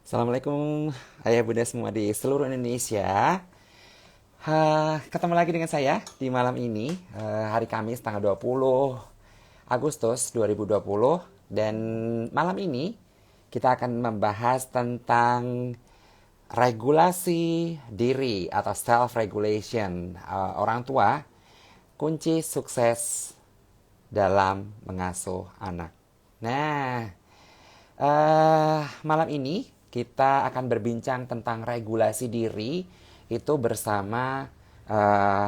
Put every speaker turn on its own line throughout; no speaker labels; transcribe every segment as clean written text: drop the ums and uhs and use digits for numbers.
Assalamualaikum ayah bunda semua di seluruh Indonesia. Ketemu lagi dengan saya di malam ini, hari Kamis tanggal 20 Agustus 2020. Dan malam ini kita akan membahas tentang regulasi diri atau self-regulation orang tua, kunci sukses dalam mengasuh anak. Nah, malam ini kita akan berbincang tentang regulasi diri itu bersama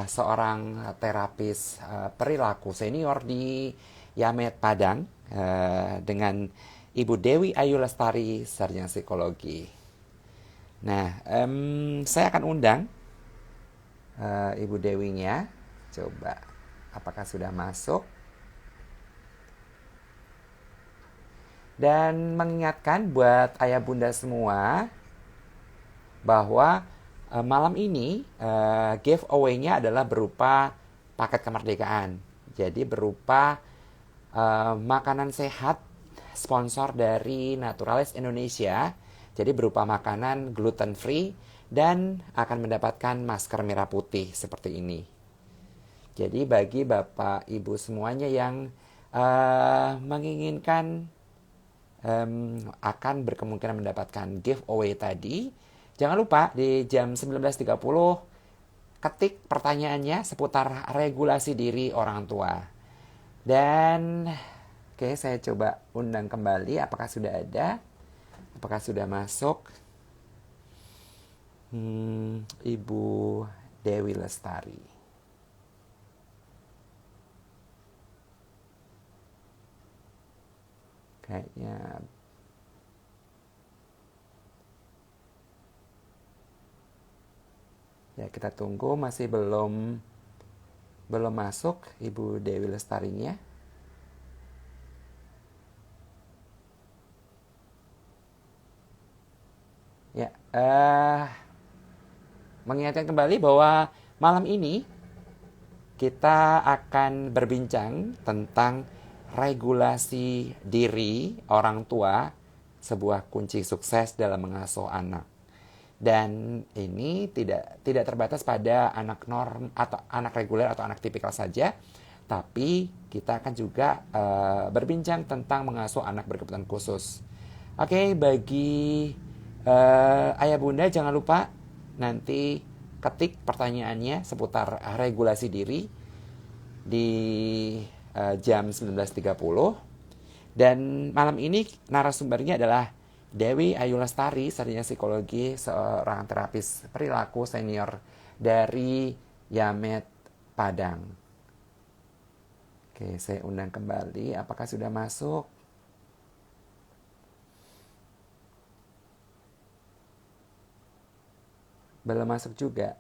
seorang terapis perilaku senior di Yamet Padang, dengan Ibu Dewi Ayu Lestari, sarjana psikologi. Nah, saya akan undang Ibu Dewinya. Coba, apakah sudah masuk? Dan mengingatkan buat ayah bunda semua bahwa malam ini giveaway-nya adalah berupa paket kemerdekaan. Jadi berupa makanan sehat sponsor dari Naturalis Indonesia. Jadi berupa makanan gluten free dan akan mendapatkan masker merah putih seperti ini. Jadi bagi bapak ibu semuanya yang menginginkan akan berkemungkinan mendapatkan giveaway tadi, jangan lupa di jam 19.30 ketik pertanyaannya seputar regulasi diri orang tua. Dan oke, saya coba undang kembali apakah sudah ada, apakah sudah masuk. Ibu Dewi Lestari. Kayaknya ya, kita tunggu, masih belum masuk Ibu Dewi Lestarinya. Ya, mengingatkan kembali bahwa malam ini kita akan berbincang tentang regulasi diri orang tua, sebuah kunci sukses dalam mengasuh anak. Dan ini tidak terbatas pada anak norm atau anak reguler atau anak tipikal saja, tapi kita akan juga berbincang tentang mengasuh anak berkebutuhan khusus. Oke, bagi ayah bunda jangan lupa nanti ketik pertanyaannya seputar regulasi diri di jam 19.30. Dan malam ini narasumbernya adalah Dewi Ayu Lestari, sarjana psikologi, seorang terapis perilaku senior dari Yamet Padang. Oke, saya undang kembali. Apakah sudah masuk? Belum masuk juga.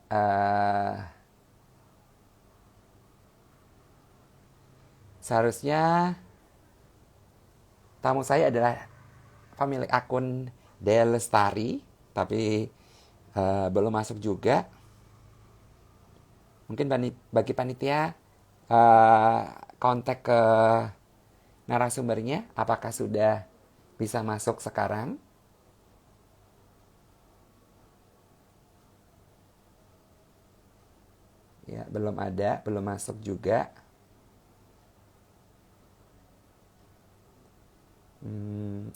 Seharusnya tamu saya adalah pemilik akun Del Lestari, tapi belum masuk juga. Mungkin bagi panitia kontak ke narasumbernya, apakah sudah bisa masuk sekarang? Ya, belum ada, belum masuk juga.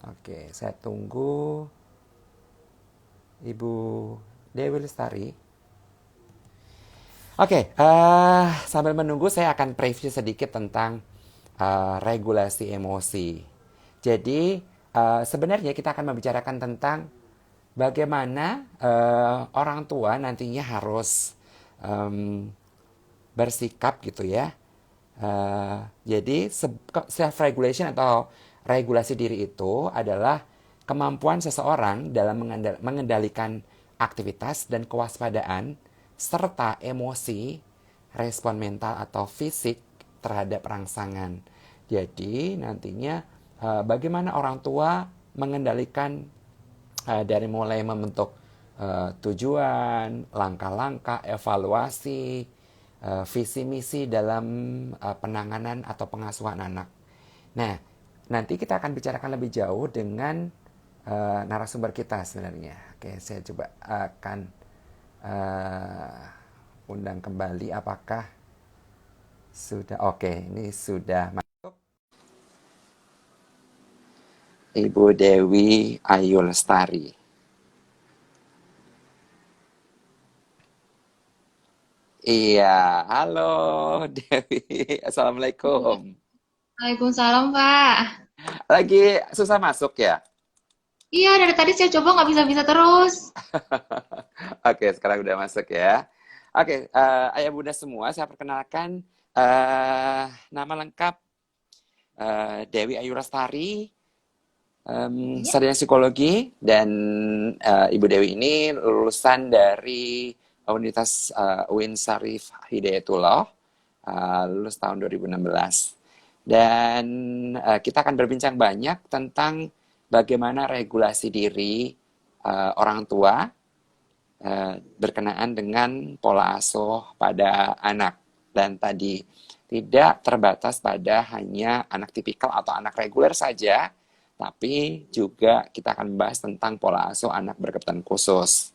Oke, saya tunggu Ibu Dewi Lestari. Oke, sambil menunggu saya akan preview sedikit tentang regulasi emosi. Jadi sebenarnya kita akan membicarakan tentang bagaimana orang tua nantinya harus bersikap gitu ya. Jadi self-regulation atau regulasi diri itu adalah kemampuan seseorang dalam mengendalikan aktivitas dan kewaspadaan serta emosi, respon mental atau fisik terhadap rangsangan. Jadi nantinya bagaimana orang tua mengendalikan dari mulai membentuk tujuan, langkah-langkah, evaluasi, visi misi dalam penanganan atau pengasuhan anak. Nah, nanti kita akan bicarakan lebih jauh dengan narasumber kita sebenarnya. Oke, saya coba akan undang kembali. Apakah sudah? Oke, ini sudah masuk. Ibu Dewi Ayu Lestari. Iya, halo Dewi. Assalamualaikum.
Waalaikumsalam, Pak.
Lagi susah masuk ya?
Iya, dari tadi saya coba nggak bisa-bisa terus.
Oke, sekarang udah masuk ya. Oke, ayah bunda semua, saya perkenalkan nama lengkap Dewi Ayu Lestari,
Iya.
sarjana psikologi, dan Ibu Dewi ini lulusan dari Universitas UIN Syarif Hidayatullah, lulus tahun 2016. Dan kita akan berbincang banyak tentang bagaimana regulasi diri orang tua berkenaan dengan pola asuh pada anak. Dan tadi tidak terbatas pada hanya anak tipikal atau anak reguler saja, tapi juga kita akan membahas tentang pola asuh anak berkebutuhan khusus.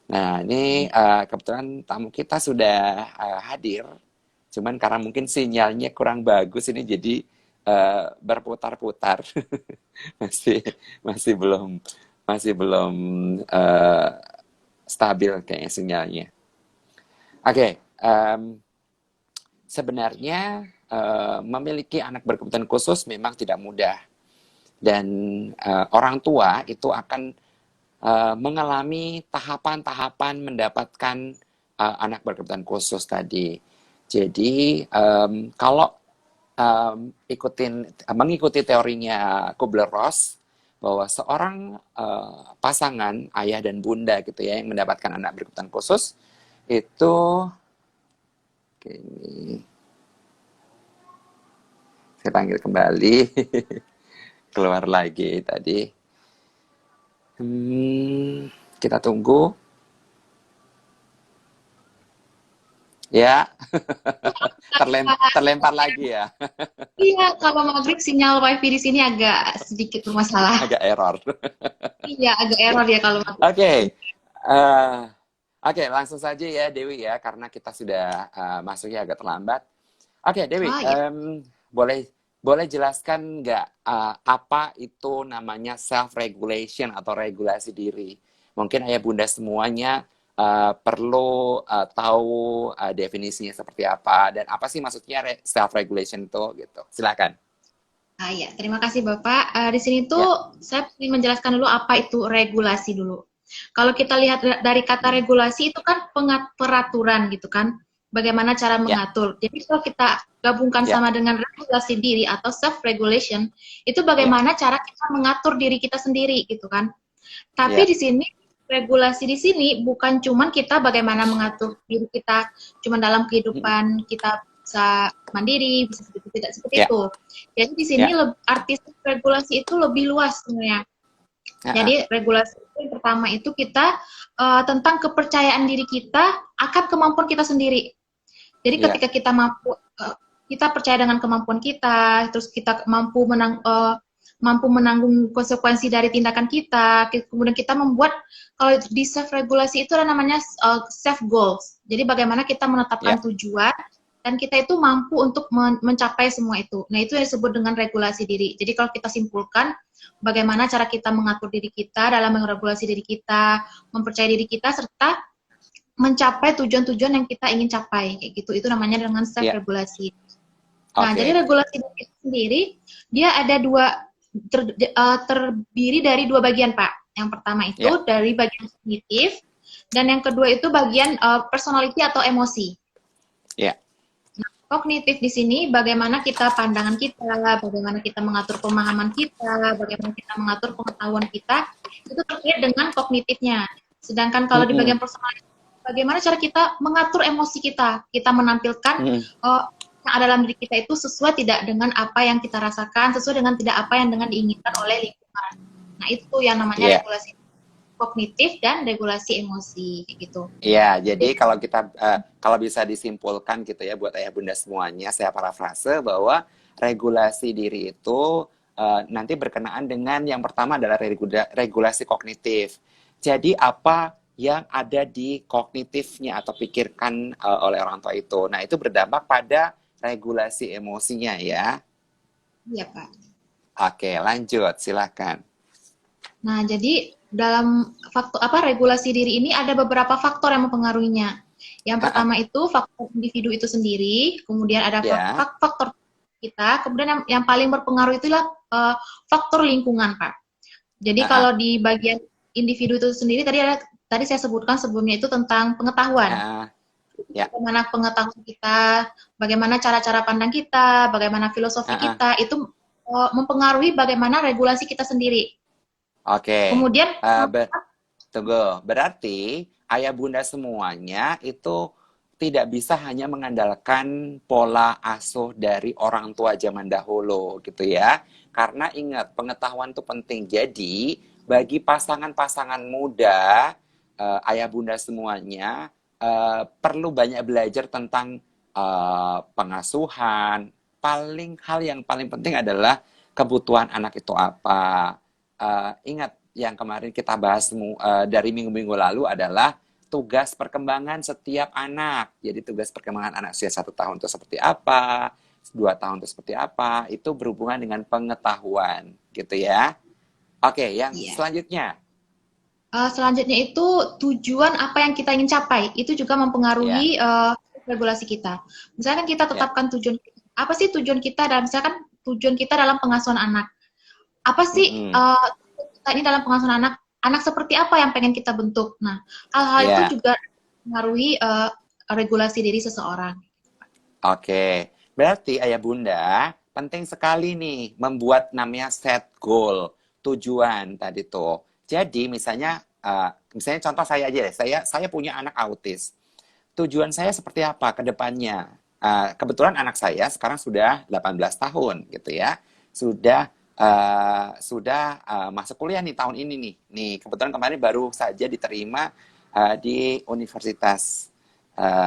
Nah, ini kebetulan tamu kita sudah hadir, cuman karena mungkin sinyalnya kurang bagus ini jadi berputar-putar. masih masih belum eh, stabil kayaknya sinyalnya. Oke, sebenarnya memiliki anak berkebutuhan khusus memang tidak mudah, dan orang tua itu akan mengalami tahapan-tahapan mendapatkan anak berkebutuhan khusus tadi. Jadi kalau mengikuti teorinya Kubler-Ross, bahwa seorang pasangan ayah dan bunda gitu ya yang mendapatkan anak berkebutuhan khusus itu, ini saya panggil kembali, keluar lagi tadi. Kita tunggu ya. Terlempar lagi ya.
Iya, kalau maghrib sinyal WiFi di sini agak sedikit bermasalah.
Agak error.
Iya, agak error ya kalau maghrib.
Oke, eh, oke, langsung saja ya Dewi ya, karena kita sudah masuknya agak terlambat. Oke, Dewi,
Oh ya,
boleh boleh jelaskan nggak apa itu namanya self regulation atau regulasi diri? Mungkin ayah bunda semuanya perlu tahu definisinya seperti apa dan apa sih maksudnya self regulation itu gitu. Silakan.
ya. Terima kasih Bapak. Di sini
Ya.
tuh saya ingin menjelaskan dulu apa itu regulasi dulu. Kalau kita lihat dari kata
Hmm.
regulasi itu kan peraturan gitu kan. Bagaimana cara
Ya,
mengatur. Jadi kalau kita gabungkan
ya,
sama dengan regulasi diri atau self regulation, itu
ya,
bagaimana cara kita mengatur diri kita sendiri gitu kan. Tapi
ya,
di sini regulasi di sini bukan cuman kita bagaimana mengatur diri kita cuman dalam
mm,
kehidupan kita bisa mandiri, bisa seperti tidak seperti
ya,
itu. Jadi di sini
ya,
arti regulasi itu lebih luas sebenarnya.
ah,
Jadi regulasi itu yang pertama itu kita tentang kepercayaan diri kita akan kemampuan kita sendiri. Jadi
ya,
ketika kita mampu kita percaya dengan kemampuan kita, terus kita mampu menanggung konsekuensi dari tindakan kita, kemudian kita membuat kalau di self regulasi itu ada namanya self goals. Jadi bagaimana kita menetapkan
ya,
tujuan dan kita itu mampu untuk mencapai semua itu. Nah, itu yang disebut dengan regulasi diri. Jadi kalau kita simpulkan bagaimana cara kita mengatur diri kita dalam meregulasi diri kita, mempercayai diri kita serta mencapai tujuan-tujuan yang kita ingin capai kayak gitu. Itu namanya dengan self
ya.
regulasi. Nah, jadi
Oke.
regulasi diri itu sendiri dia ada terdiri dari dua bagian, Pak. Yang pertama itu
Ya,
dari bagian kognitif dan yang kedua itu bagian personality atau emosi.
ya,
Kognitif di sini bagaimana kita pandangan kita, bagaimana kita mengatur pemahaman kita, bagaimana kita mengatur pengetahuan kita, itu terkait dengan kognitifnya. Sedangkan kalau di
mm-mm,
bagian personalitas, bagaimana cara kita mengatur emosi kita menampilkan
mm-mm.
yang ada dalam diri kita itu sesuai tidak dengan apa yang kita rasakan, sesuai dengan tidak apa yang dengan diinginkan oleh lingkungan. Nah, itu yang namanya
Ya,
regulasi kognitif dan regulasi emosi, kayak gitu.
ya. Jadi
Jadi,
kalau bisa disimpulkan gitu ya buat ayah bunda semuanya, saya parafrase bahwa regulasi diri itu nanti berkenaan dengan yang pertama adalah regulasi kognitif. Jadi apa yang ada di kognitifnya atau pikirkan oleh orang tua itu. Nah, itu berdampak pada regulasi emosinya ya.
Iya, Pak.
Oke, lanjut, silakan.
Nah, jadi dalam faktor regulasi diri ini ada beberapa faktor yang mempengaruhinya. Yang pertama itu faktor individu itu sendiri, kemudian ada
Ya,
faktor kita, kemudian yang paling berpengaruh itulah faktor lingkungan, Pak. Jadi kalau di bagian individu itu sendiri tadi saya sebutkan sebelumnya itu tentang pengetahuan.
ya,
Bagaimana pengetahuan kita, bagaimana cara-cara pandang kita, bagaimana filosofi kita, itu mempengaruhi bagaimana regulasi kita sendiri.
oke.
Kemudian,
Tunggu, berarti ayah bunda semuanya itu tidak bisa hanya mengandalkan pola asuh dari orang tua zaman dahulu gitu ya. Karena ingat, pengetahuan itu penting. Jadi, bagi pasangan-pasangan muda, ayah bunda semuanya perlu banyak belajar tentang pengasuhan. Hal yang paling penting adalah kebutuhan anak itu apa. Ingat, yang kemarin kita bahas dari minggu-minggu lalu adalah tugas perkembangan setiap anak. Jadi tugas perkembangan anak usia 1 tahun itu seperti apa, 2 tahun itu seperti apa, itu berhubungan dengan pengetahuan, gitu ya. Oke, yang
iya.
selanjutnya.
Selanjutnya itu tujuan apa yang kita ingin capai, itu juga
Ya,
mempengaruhi regulasi kita. Misalkan kita
ya.
tetapkan tujuan, apa sih tujuan kita dalam misalkan tujuan kita dalam pengasuhan anak. Apa sih kita ini dalam pengasuhan anak, anak seperti apa yang pengen kita bentuk. Nah, hal-hal itu
Ya,
juga mempengaruhi regulasi diri seseorang.
oke. Berarti ayah bunda penting sekali nih membuat namanya set goal, tujuan tadi tuh. Jadi misalnya contoh saya aja deh, saya punya anak autis. Tujuan saya seperti apa ke depannya? Kebetulan anak saya sekarang sudah 18 tahun gitu ya. Sudah masuk kuliah nih tahun ini nih. Nih, kebetulan kemarin baru saja diterima di universitas.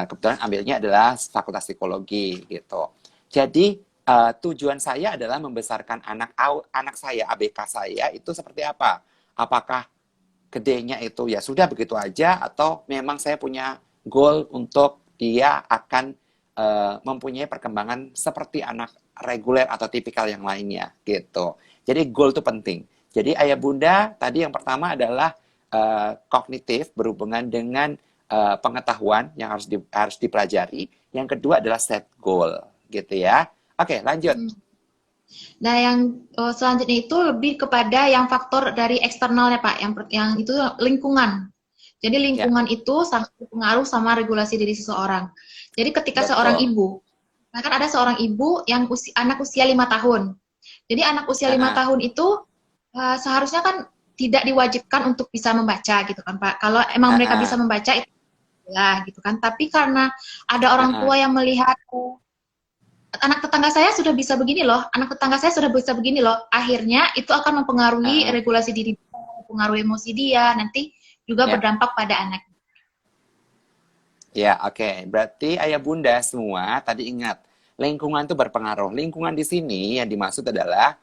Kebetulan ambilnya adalah Fakultas Psikologi gitu. Jadi tujuan saya adalah membesarkan anak saya, ABK saya itu seperti apa? Apakah gedenya itu ya sudah begitu aja atau memang saya punya goal untuk dia akan mempunyai perkembangan seperti anak reguler atau tipikal yang lainnya gitu. Jadi goal itu penting. Jadi ayah bunda tadi yang pertama adalah kognitif berhubungan dengan pengetahuan yang harus dipelajari. Yang kedua adalah set goal gitu ya. Oke, lanjut.
Nah, yang selanjutnya itu lebih kepada yang faktor dari eksternalnya, Pak. Yang itu lingkungan. Jadi
Ya,
lingkungan itu sangat berpengaruh sama regulasi diri seseorang. Jadi ketika seorang
betul.
ibu, nah kan ada seorang ibu yang anak usia 5 tahun. Jadi anak usia 5 tahun itu seharusnya kan tidak diwajibkan untuk bisa membaca gitu kan, Pak. Kalau emang mereka bisa membaca itu ya gitu kan. Tapi karena ada orang tua yang melihat anak tetangga saya sudah bisa begini loh, anak tetangga saya sudah bisa begini loh. Akhirnya itu akan mempengaruhi regulasi diri, mempengaruhi emosi dia, nanti juga
Ya.
berdampak pada anak.
Ya, oke. Berarti ayah bunda semua tadi ingat, lingkungan itu berpengaruh. Lingkungan di sini yang dimaksud adalah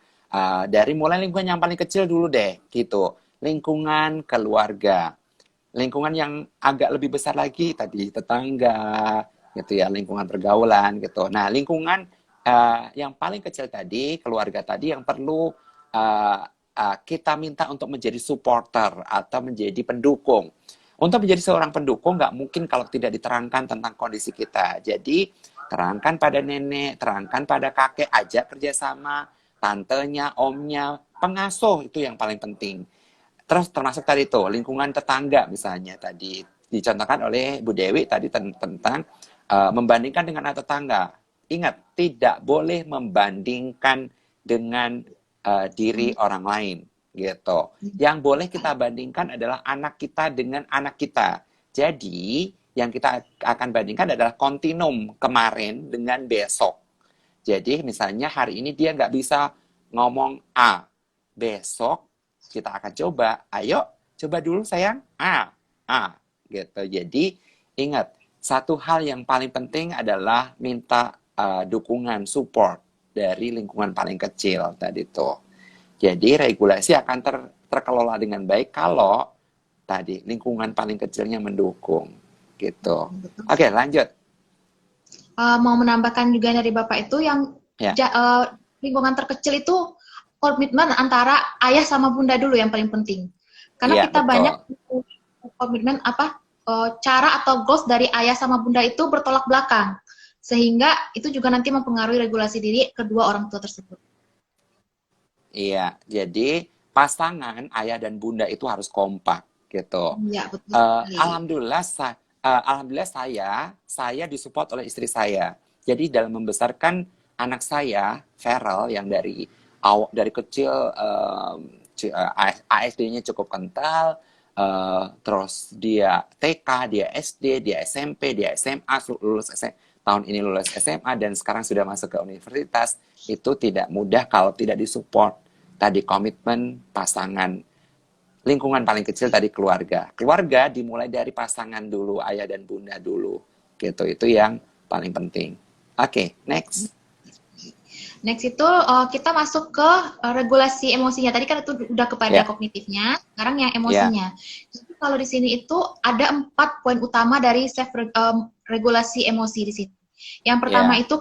dari mulai lingkungan yang paling kecil dulu deh, gitu. Lingkungan keluarga. Lingkungan yang agak lebih besar lagi tadi tetangga, gitu ya, lingkungan pergaulan gitu. Nah, lingkungan yang paling kecil tadi, keluarga tadi yang perlu kita minta untuk menjadi supporter atau menjadi pendukung. Untuk menjadi seorang pendukung nggak mungkin kalau tidak diterangkan tentang kondisi kita. Jadi terangkan pada nenek, terangkan pada kakek, ajak kerjasama, tantenya, omnya, pengasuh itu yang paling penting. Terus termasuk tadi tuh lingkungan tetangga misalnya tadi dicontohkan oleh Bu Dewi tadi tentang membandingkan dengan anak tetangga. Ingat, tidak boleh membandingkan dengan diri orang lain gitu. Yang boleh kita bandingkan adalah anak kita dengan anak kita. Jadi, yang kita akan bandingkan adalah kontinum kemarin dengan besok. Jadi, misalnya hari ini dia nggak bisa ngomong A. Besok kita akan coba. Ayo, coba dulu sayang. A. Gitu. Jadi, ingat, satu hal yang paling penting adalah minta dukungan, support dari lingkungan paling kecil tadi tuh. Jadi regulasi akan terkelola dengan baik kalau tadi lingkungan paling kecilnya mendukung gitu.
Betul.
Oke, lanjut.
Mau menambahkan juga dari Bapak itu yang
Ya,
lingkungan terkecil itu komitmen antara ayah sama bunda dulu yang paling penting. Karena
iya
kita banyak
betul.
komitmen cara atau goals dari ayah sama bunda itu bertolak belakang. Sehingga itu juga nanti mempengaruhi regulasi diri kedua orang tua tersebut.
Iya, jadi pasangan ayah dan bunda itu harus kompak gitu.
Iya, betul sekali.
Alhamdulillah saya disupport oleh istri saya. Jadi dalam membesarkan anak saya, Feral, yang dari kecil ASD-nya cukup kental, terus dia TK, dia SD, dia SMP, dia SMA, lulus SMA, tahun ini lulus SMA dan sekarang sudah masuk ke universitas. Itu tidak mudah kalau tidak disupport. Tadi komitmen pasangan, lingkungan paling kecil tadi keluarga. Keluarga dimulai dari pasangan dulu, ayah dan bunda dulu. Gitu, itu yang paling penting. Oke, next.
Next itu kita masuk ke regulasi emosinya. Tadi kan itu udah kepada
Ya,
kognitifnya, sekarang yang
ya,
emosinya. Jadi kalau di sini itu ada 4 poin utama dari regulasi emosi di sini. Yang pertama
ya,
itu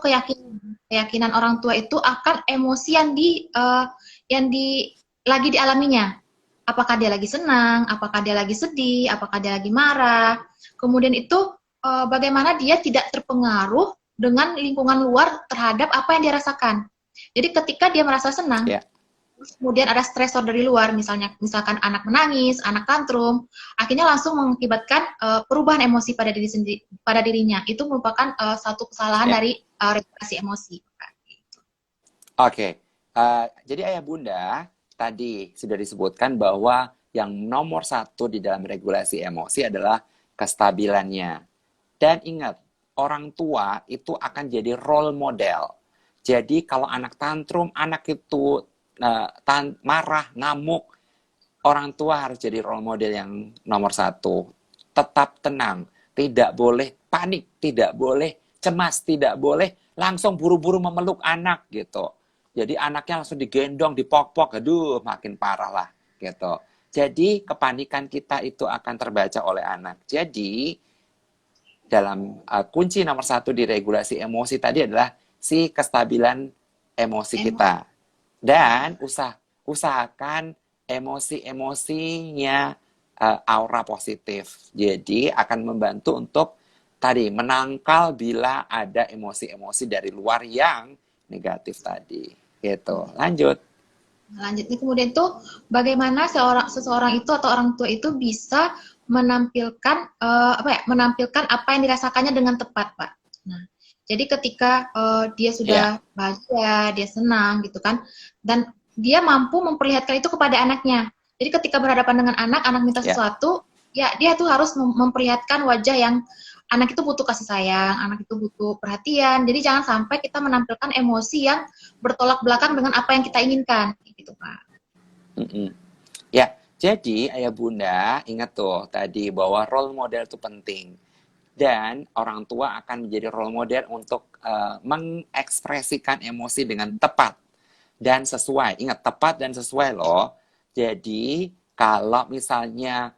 keyakinan orang tua itu akan emosi yang lagi dialaminya. Apakah dia lagi senang, apakah dia lagi sedih, apakah dia lagi marah. Kemudian itu bagaimana dia tidak terpengaruh dengan lingkungan luar terhadap apa yang dia rasakan. Jadi ketika dia merasa senang,
ya.
kemudian ada stresor dari luar, misalkan anak menangis, anak tantrum, akhirnya langsung mengakibatkan perubahan emosi pada dirinya. Itu merupakan satu kesalahan
Ya.
dari regulasi emosi.
Oke, jadi ayah bunda tadi sudah disebutkan bahwa yang nomor satu di dalam regulasi emosi adalah kestabilannya. Dan ingat, orang tua itu akan jadi role model. Jadi kalau anak tantrum, anak itu marah, ngamuk, orang tua harus jadi role model yang nomor satu. Tetap tenang, tidak boleh panik, tidak boleh cemas, tidak boleh langsung buru-buru memeluk anak gitu. Jadi anaknya langsung digendong, dipok-pok, aduh makin parah lah gitu. Jadi kepanikan kita itu akan terbaca oleh anak. Jadi dalam kunci nomor satu di regulasi emosi tadi adalah si kestabilan emosi kita. Dan usahakan emosi-emosinya aura positif. Jadi akan membantu untuk tadi menangkal bila ada emosi-emosi dari luar yang negatif tadi. Gitu. Lanjut.
Lanjutnya kemudian tuh bagaimana seseorang itu atau orang tua itu bisa menampilkan apa yang dirasakannya dengan tepat, Pak. Nah, jadi ketika dia
Ya,
sudah bahagia, dia senang gitu kan, dan dia mampu memperlihatkan itu kepada anaknya. Jadi ketika berhadapan dengan anak, anak minta
ya.
sesuatu, ya dia tuh harus memperlihatkan wajah yang anak itu butuh kasih sayang, anak itu butuh perhatian. Jadi jangan sampai kita menampilkan emosi yang bertolak belakang dengan apa yang kita inginkan, gitu Pak.
Mm-mm. Ya, jadi ayah bunda ingat tuh tadi bahwa role model itu penting. Dan orang tua akan menjadi role model untuk mengekspresikan emosi dengan tepat dan sesuai. Ingat, tepat dan sesuai loh. Jadi, kalau misalnya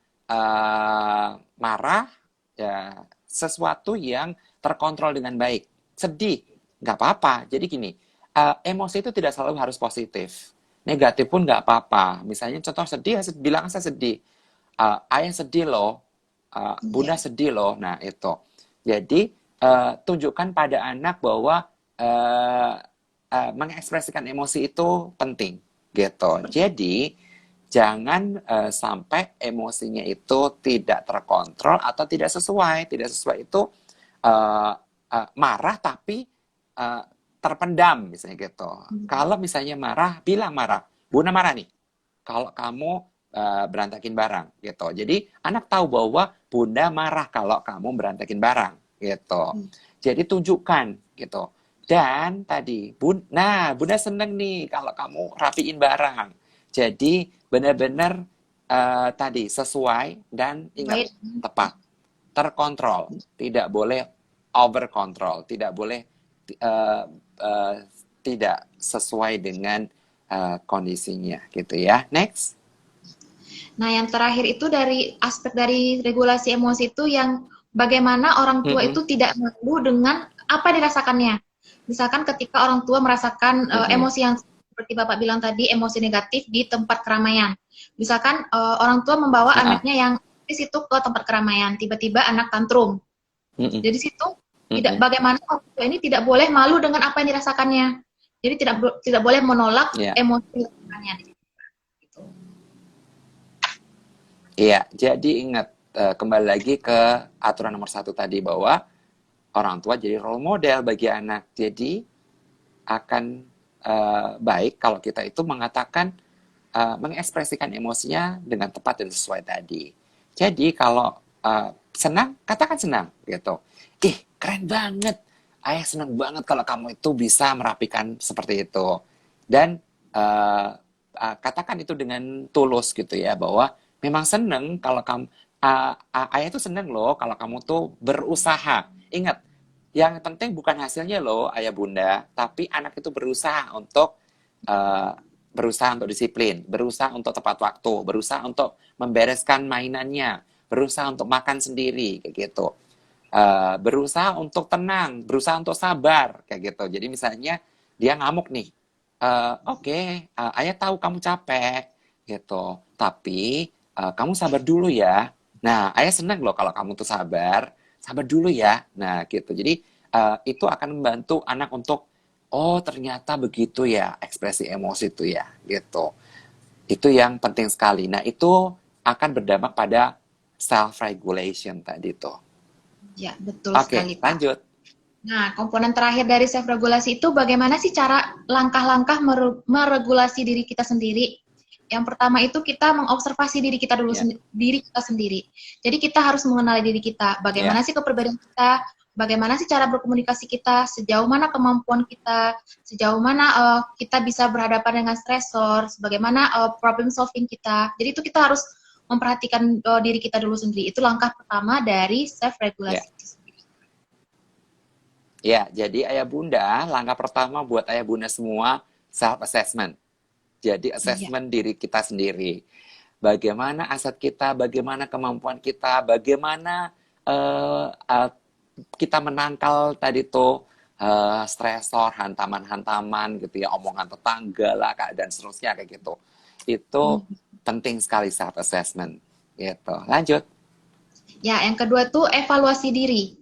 marah, ya sesuatu yang terkontrol dengan baik. Sedih, nggak apa-apa. Jadi gini, emosi itu tidak selalu harus positif. Negatif pun nggak apa-apa. Misalnya contoh sedih, bilang saya sedih. Ayah sedih loh,
Iya,
bunda sedih loh. Nah, itu. Jadi, tunjukkan pada anak bahwa mengekspresikan emosi itu penting, gitu. Jadi, jangan sampai emosinya itu tidak terkontrol atau tidak sesuai. Tidak sesuai itu marah tapi uh, terpendam, misalnya gitu. Kalau misalnya marah, bilang marah. Bunda marah nih. Kalau kamu berantakin barang gitu. Jadi anak tahu bahwa bunda marah kalau kamu berantakin barang gitu. Jadi tunjukkan gitu. Dan tadi bunda seneng nih kalau kamu rapiin barang. Jadi benar-benar tadi sesuai dan ingat
baik.
tepat, terkontrol, tidak boleh over control, tidak boleh uh, uh, tidak sesuai dengan kondisinya gitu ya. Next.
Nah, yang terakhir itu dari aspek dari regulasi emosi itu yang bagaimana orang tua
Mm-mm,
itu tidak malu dengan apa yang dirasakannya. Misalkan ketika orang tua merasakan
mm-mm,
emosi yang seperti Bapak bilang tadi, emosi negatif di tempat keramaian. Misalkan orang tua membawa
ah,
anaknya yang di situ ke tempat keramaian, tiba-tiba anak tantrum.
mm-mm,
Jadi situ tidak
mm-mm,
bagaimana orang tua ini tidak boleh malu dengan apa yang dirasakannya. Jadi tidak boleh menolak
ya.
emosi yang dirasakannya. Gitu.
Iya, jadi ingat kembali lagi ke aturan nomor 1 tadi bahwa orang tua jadi role model bagi anak. Jadi akan baik kalau kita itu mengatakan mengekspresikan emosinya dengan tepat dan sesuai tadi. Jadi kalau senang, katakan senang gitu. Ih, keren banget. Ayah senang banget kalau kamu itu bisa merapikan seperti itu. Dan katakan itu dengan tulus gitu ya, bahwa memang seneng kalau kamu, ayah itu seneng loh kalau kamu tuh berusaha. Ingat, yang penting bukan hasilnya loh ayah bunda, tapi anak itu uh, berusaha untuk disiplin, berusaha untuk tepat waktu, berusaha untuk membereskan mainannya, berusaha untuk makan sendiri kayak gitu. Berusaha untuk tenang, berusaha untuk sabar kayak gitu. Jadi misalnya dia ngamuk nih, oke, ayah tahu kamu capek gitu, tapi kamu sabar dulu ya. Nah, ayah senang loh kalau kamu tuh sabar, sabar dulu ya. Nah, gitu. Jadi itu akan membantu anak untuk, oh ternyata begitu ya ekspresi emosi itu ya, gitu. Itu yang penting sekali. Nah, itu akan berdampak pada self-regulation tadi tuh.
Ya, betul
Oke,
sekali, Pak.
lanjut.
Nah, komponen terakhir dari self regulasi itu bagaimana sih cara langkah-langkah meregulasi diri kita sendiri? Yang pertama itu kita mengobservasi diri kita dulu
Ya,
diri kita sendiri. Jadi kita harus mengenali diri kita. Bagaimana
ya.
sih kepribadian kita? Bagaimana sih cara berkomunikasi kita? Sejauh mana kemampuan kita? Sejauh mana kita bisa berhadapan dengan stresor? Bagaimana problem solving kita? Jadi itu kita harus memperhatikan diri kita dulu sendiri. Itu langkah pertama dari self
Ya,
regulasi.
ya. Jadi ayah bunda, langkah pertama buat ayah bunda semua self assessment. Jadi
Iya.
assessment diri kita sendiri. Bagaimana aset kita, bagaimana kemampuan kita, bagaimana kita menangkal tadi tuh stresor, hantaman-hantaman gitu ya, omongan tetangga lah, dan seterusnya kayak gitu. Itu
Hmm.
penting sekali self assessment gitu. Lanjut.
Ya, yang kedua tuh evaluasi diri.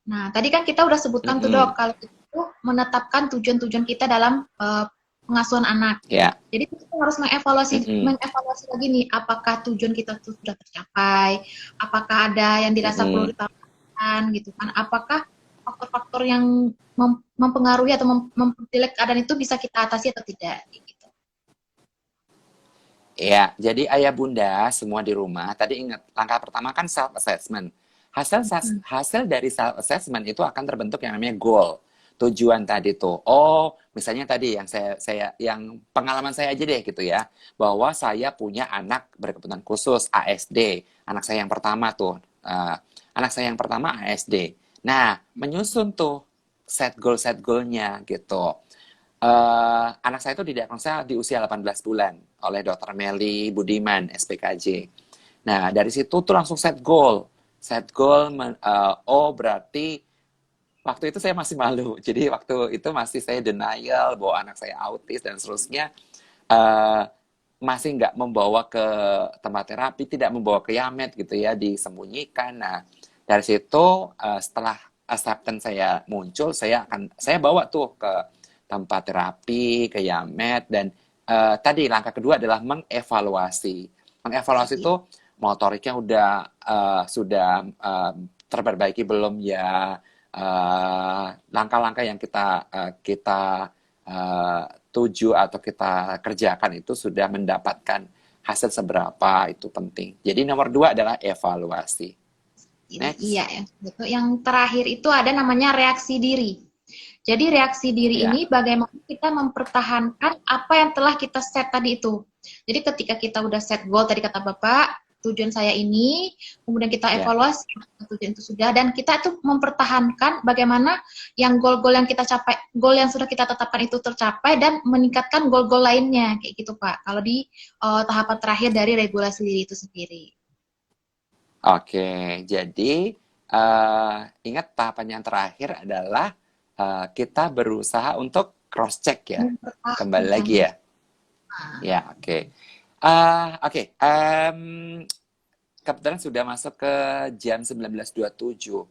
Nah, tadi kan kita udah sebutkan tuh dok,
Mm-mm.
kalau kita tuh menetapkan tujuan-tujuan kita dalam pengasuhan anak.
Ya.
Jadi kita harus mengevaluasi,
Mm-mm.
mengevaluasi lagi nih, apakah tujuan kita tuh sudah tercapai, apakah ada yang dirasa perlu
Mm-mm.
ditambahkan gitu kan, apakah faktor-faktor yang mempengaruhi atau memperjelek keadaan itu bisa kita atasi atau tidak gitu.
Ya, jadi ayah bunda semua di rumah, tadi ingat langkah pertama kan self assessment.
Hmm.
Hasil dari self assessment itu akan terbentuk yang namanya goal. Tujuan tadi tuh. Oh, misalnya tadi yang saya yang pengalaman saya aja deh gitu ya, bahwa saya punya anak berkebutuhan khusus ASD, anak saya yang pertama tuh. Anak saya yang pertama ASD. Nah, menyusun tuh set goalnya gitu. Anak saya itu didiagnosa di usia 18 bulan oleh Dr. Meli Budiman, SPKJ. Nah, dari situ tuh langsung set goal. Set goal, oh berarti waktu itu saya masih malu. Jadi waktu itu masih saya denial bahwa anak saya autis dan seterusnya. Uh, Masih nggak membawa ke tempat terapi, tidak membawa ke Yamed gitu ya, disembunyikan. Nah, dari situ setelah acceptance saya muncul, saya bawa tuh ke tempat terapi, ke Yamed, dan tadi langkah kedua adalah mengevaluasi. Mengevaluasi itu motoriknya sudah terperbaiki belum ya? Langkah-langkah yang kita tuju atau kita kerjakan itu sudah mendapatkan hasil seberapa, itu penting. Jadi nomor 2 adalah evaluasi. Next.
Iya ya, betul. Yang terakhir itu ada namanya reaksi diri. Jadi reaksi diri
Ya.
ini bagaimana kita mempertahankan apa yang telah kita set tadi itu. Jadi ketika kita udah set goal tadi kata Bapak, tujuan saya ini, kemudian kita
Ya.
evaluasi tujuan itu sudah, dan kita itu mempertahankan bagaimana yang goal-goal yang kita capai, goal yang sudah kita tetapkan itu tercapai dan meningkatkan goal-goal lainnya kayak gitu Pak. Kalau di tahapan terakhir dari regulasi diri itu sendiri.
Oke, jadi ingat tahapan yang terakhir adalah kita berusaha untuk cross check ya. Kembali lagi
Mempertahankan.
ya. Ya, oke. Oke, kebetulan sudah masuk ke jam 19.27.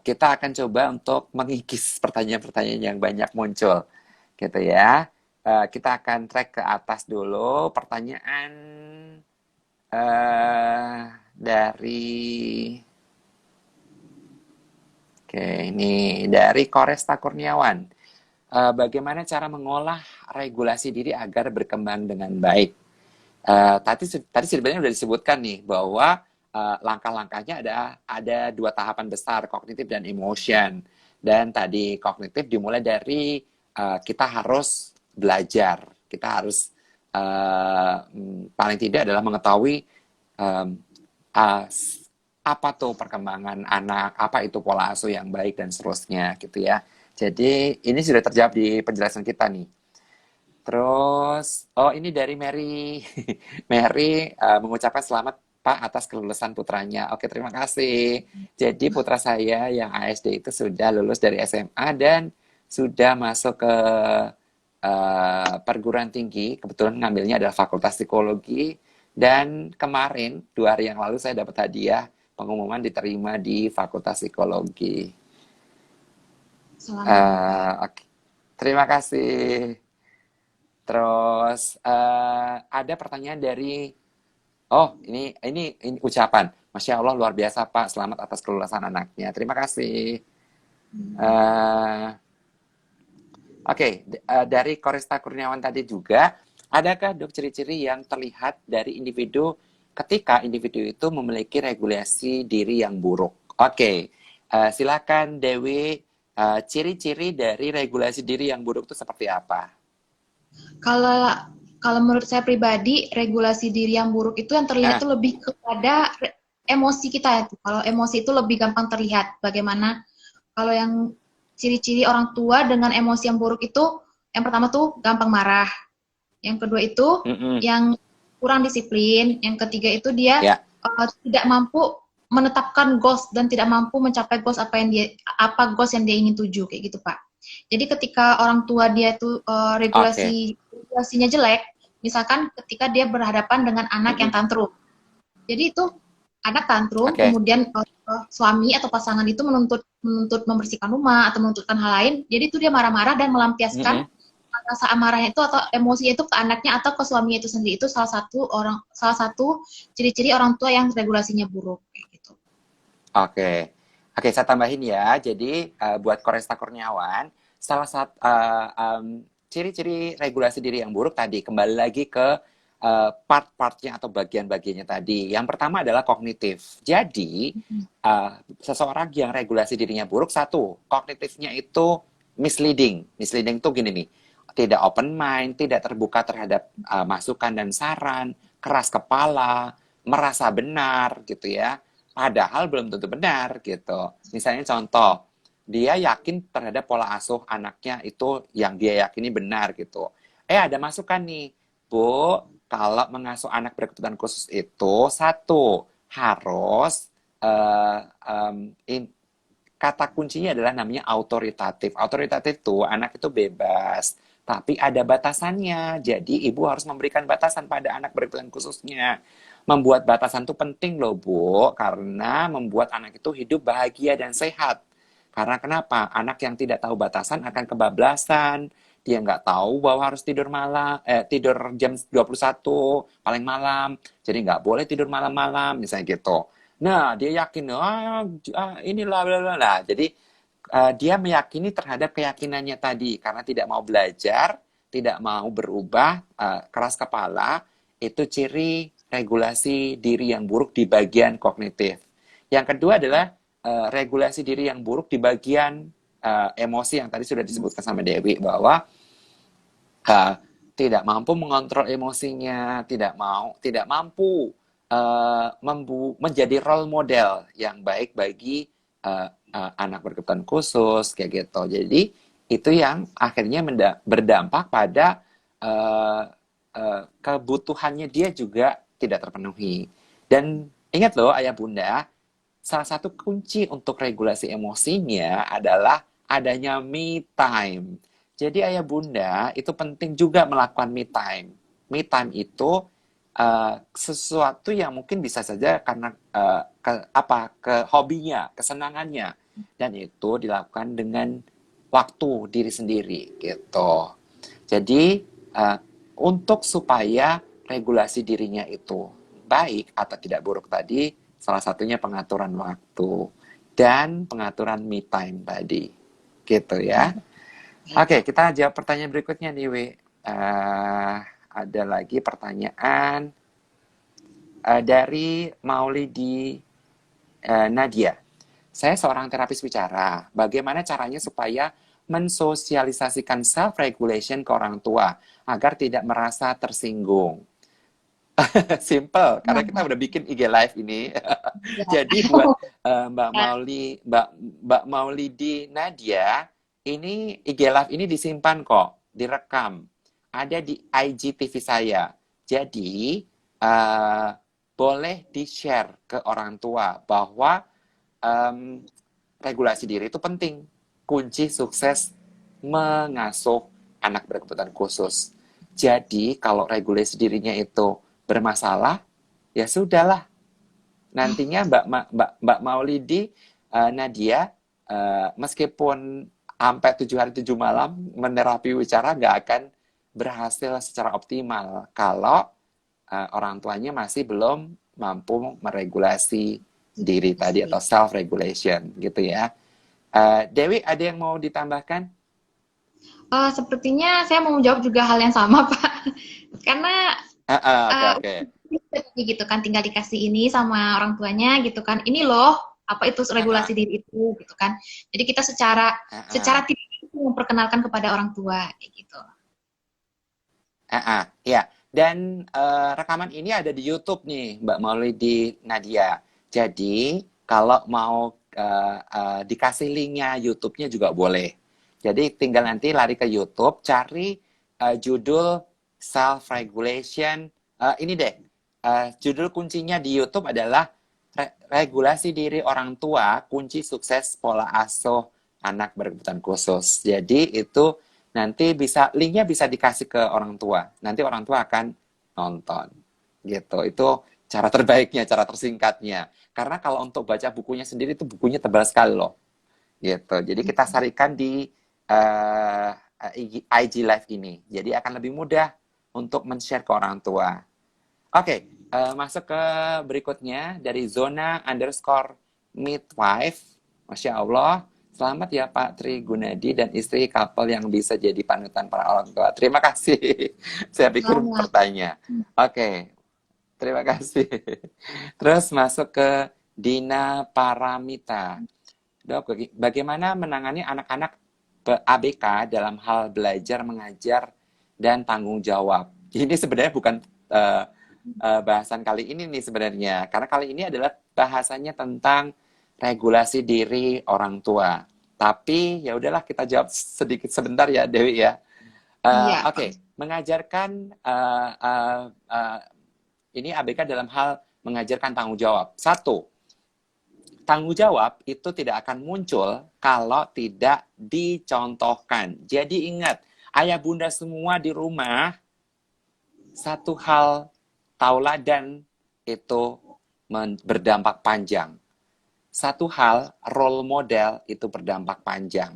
Kita akan coba untuk mengikis pertanyaan-pertanyaan yang banyak muncul, gitu ya. Kita akan track ke atas dulu. Pertanyaan dari, oke, ini dari Koresta Kurniawan. Bagaimana cara mengolah regulasi diri agar berkembang dengan baik? Tadi sebenarnya sudah disebutkan nih bahwa langkah-langkahnya ada dua tahapan besar, kognitif dan emotion. Dan tadi kognitif dimulai dari kita harus belajar, kita harus paling tidak adalah mengetahui uh, apa tuh perkembangan anak, apa itu pola asuh yang baik dan seterusnya gitu ya. Jadi ini sudah terjawab di penjelasan kita nih. Terus, oh ini dari Mary. Mary mengucapkan selamat Pak atas kelulusan putranya. Oke, terima kasih. Jadi putra saya yang ASD itu sudah lulus dari SMA dan sudah masuk ke perguruan tinggi. Kebetulan ngambilnya adalah Fakultas Psikologi. Dan kemarin, 2 hari yang lalu saya dapat hadiah pengumuman diterima di Fakultas Psikologi.
Selamat.
Oke. Terima kasih. Terus ada pertanyaan dari, oh ini ucapan, Masya Allah luar biasa Pak, selamat atas kelulusan anaknya. Terima kasih. Eh, Oke, dari Koresta Kurniawan tadi juga, adakah dok ciri-ciri yang terlihat dari individu ketika individu itu memiliki regulasi diri yang buruk? Oke, silakan Dewi, ciri-ciri dari regulasi diri yang buruk itu seperti apa?
Kalau kalau menurut saya pribadi, regulasi diri yang buruk itu yang terlihat itu
Ah,
lebih kepada emosi kita itu. Kalau emosi itu lebih gampang terlihat. Bagaimana kalau yang ciri-ciri orang tua dengan emosi yang buruk itu, yang pertama tuh gampang marah. Yang kedua itu
mm-mm,
yang kurang disiplin. Yang ketiga itu dia
ya,
tidak mampu menetapkan goals dan tidak mampu mencapai goals goals yang dia ingin tuju kayak gitu Pak. Jadi ketika orang tua dia itu
oke,
regulasinya jelek, misalkan ketika dia berhadapan dengan anak yang
mm-mm,
tantrum. Jadi itu anak tantrum,
oke,
kemudian suami atau pasangan itu menuntut menuntut membersihkan rumah atau menuntutkan hal lain. Jadi itu dia marah-marah dan melampiaskan
mm-mm,
rasa amarahnya itu atau emosinya itu ke anaknya atau ke suaminya itu sendiri. Itu salah satu ciri-ciri orang tua yang regulasinya buruk kayak gitu.
oke, oke, saya tambahin ya. Jadi buat Koresta Kurniawan, salah satu ciri-ciri regulasi diri yang buruk tadi kembali lagi ke part-partnya atau bagian-bagiannya tadi. Yang pertama adalah kognitif. Jadi seseorang yang regulasi dirinya buruk, satu, kognitifnya itu misleading. Misleading itu gini nih, tidak open mind, tidak terbuka terhadap masukan dan saran, keras kepala, merasa benar gitu ya. Padahal belum tentu benar gitu. Misalnya contoh, dia yakin terhadap pola asuh anaknya itu yang dia yakini benar gitu. Ada masukan nih, Bu, kalau mengasuh anak berkebutuhan khusus itu satu harus eh, em, in- kata kuncinya adalah namanya autoritatif. Autoritatif tuh anak itu bebas, tapi ada batasannya. Jadi ibu harus memberikan batasan pada anak berkebutuhan khususnya. Membuat batasan itu penting loh Bu, karena membuat anak itu hidup bahagia dan sehat. Karena kenapa? Anak yang tidak tahu batasan akan kebablasan. Dia nggak tahu bahwa harus tidur malam, tidur jam 21 paling malam. Jadi nggak boleh tidur malam-malam, misalnya gitu. Nah, dia yakin, inilah, bla, bla, bla. Jadi, dia meyakini terhadap keyakinannya tadi. Karena tidak mau belajar, tidak mau berubah, keras kepala, itu ciri regulasi diri yang buruk di bagian kognitif. Yang kedua adalah regulasi diri yang buruk di bagian emosi yang tadi sudah disebutkan sama Dewi, bahwa uh, tidak mampu mengontrol emosinya, tidak mampu menjadi role model yang baik bagi anak berkebutuhan khusus kayak gitu. Jadi itu yang akhirnya berdampak pada kebutuhannya dia juga tidak terpenuhi. Dan ingat loh ayah bunda, salah satu kunci untuk regulasi emosinya adalah adanya me time. Jadi ayah bunda itu penting juga melakukan me time. Me time itu sesuatu yang mungkin bisa saja karena ke hobinya, kesenangannya, dan itu dilakukan dengan waktu diri sendiri gitu. Jadi untuk supaya regulasi dirinya itu baik atau tidak buruk tadi, salah satunya pengaturan waktu dan pengaturan me time tadi, gitu ya. Oke, kita jawab pertanyaan berikutnya nih, Wi. Ada lagi pertanyaan dari Maulidi Nadia. Saya seorang terapis bicara. Bagaimana caranya supaya mensosialisasikan self-regulation ke orang tua agar tidak merasa tersinggung? Simple, karena kita udah bikin IG Live ini. Jadi buat Mbak Maulidi Nadia, ini IG Live ini disimpan kok, direkam. Ada di IGTV saya. Jadi boleh di-share ke orang tua bahwa regulasi diri itu penting. Kunci sukses mengasuh anak berkebutuhan khusus. Jadi kalau regulasi dirinya itu bermasalah, ya sudahlah. Nantinya Mbak Maulidi Nadia, meskipun sampai 7 hari 7 malam menerapi wicara nggak akan berhasil secara optimal kalau orang tuanya masih belum mampu meregulasi diri tadi atau self regulation gitu ya. Dewi, ada yang mau ditambahkan?
Sepertinya saya mau menjawab juga hal yang sama, Pak. Karena
Oke.
gitu kan, tinggal dikasih ini sama orang tuanya gitu kan. Ini loh, apa itu regulasi diri itu gitu kan. Jadi kita secara tidak memperkenalkan kepada orang tua kayak gitu.
Ya. Dan rekaman ini ada di YouTube nih, Mbak Maulidi Nadia. Jadi kalau mau dikasih linknya YouTube-nya juga boleh. Jadi tinggal nanti lari ke YouTube, cari judul self-regulation. Ini deh, judul kuncinya di YouTube adalah regulasi diri orang tua, kunci sukses pola asuh anak berkebutuhan khusus. Jadi itu nanti linknya bisa dikasih ke orang tua. Nanti orang tua akan nonton. Gitu. Itu cara terbaiknya, cara tersingkatnya. Karena kalau untuk baca bukunya sendiri itu bukunya tebal sekali loh. Gitu. Jadi kita sarikan di IG Live ini. Jadi akan lebih mudah untuk men-share ke orang tua. Oke, masuk ke berikutnya dari zona_midwife. Masya Allah. Selamat ya Pak Tri Gunadi dan istri couple yang bisa jadi panutan para orang tua. Terima kasih. Saya pikir pertanyaan. Oke, terima kasih. Terus masuk ke Dina Paramita. Dok, bagaimana menangani anak-anak ABK dalam hal belajar, mengajar, dan tanggung jawab? Ini sebenarnya bukan bahasan kali ini nih sebenarnya. Karena kali ini adalah bahasanya tentang regulasi diri orang tua. Tapi ya udahlah kita jawab sedikit sebentar ya Dewi ya. Oke. Mengajarkan ini ABK dalam hal mengajarkan tanggung jawab. 1. Tanggung jawab itu tidak akan muncul kalau tidak dicontohkan. Jadi ingat, ayah bunda semua di rumah, satu hal tauladan itu berdampak panjang. Satu hal, role model itu berdampak panjang.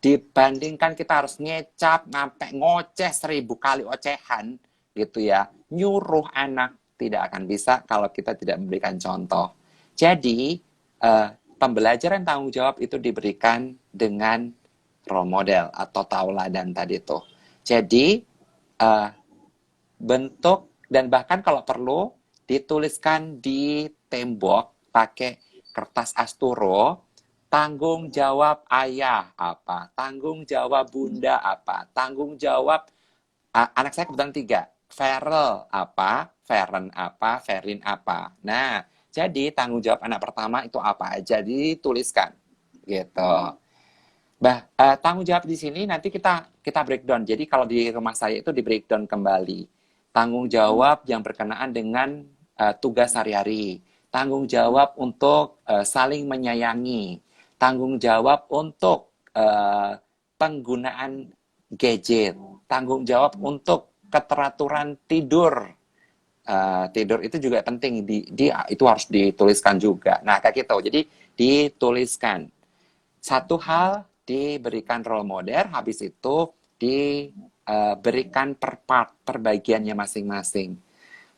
Dibandingkan kita harus ngecap, ngoceh 1000 kali ocehan, gitu ya. Nyuruh anak tidak akan bisa kalau kita tidak memberikan contoh. Jadi, pembelajaran tanggung jawab itu diberikan dengan role model atau tauladan tadi itu. Jadi, bentuk dan bahkan kalau perlu dituliskan di tembok pakai kertas asturo, tanggung jawab ayah apa, tanggung jawab bunda apa, tanggung jawab anak saya kebetulan 3, Feral apa, Feren apa, Ferin apa. Nah, jadi tanggung jawab anak pertama itu apa aja dituliskan gitu. Tanggung jawab di sini nanti kita breakdown. Jadi kalau di rumah saya itu di breakdown kembali. Tanggung jawab yang berkenaan dengan tugas sehari-hari. Tanggung jawab untuk saling menyayangi. Tanggung jawab untuk penggunaan gadget. Tanggung jawab untuk keteraturan tidur. Tidur itu juga penting. Itu harus dituliskan juga. Nah, kayak gitu. Jadi dituliskan. Satu hal diberikan role model, habis itu diberikan per part, per bagiannya masing-masing.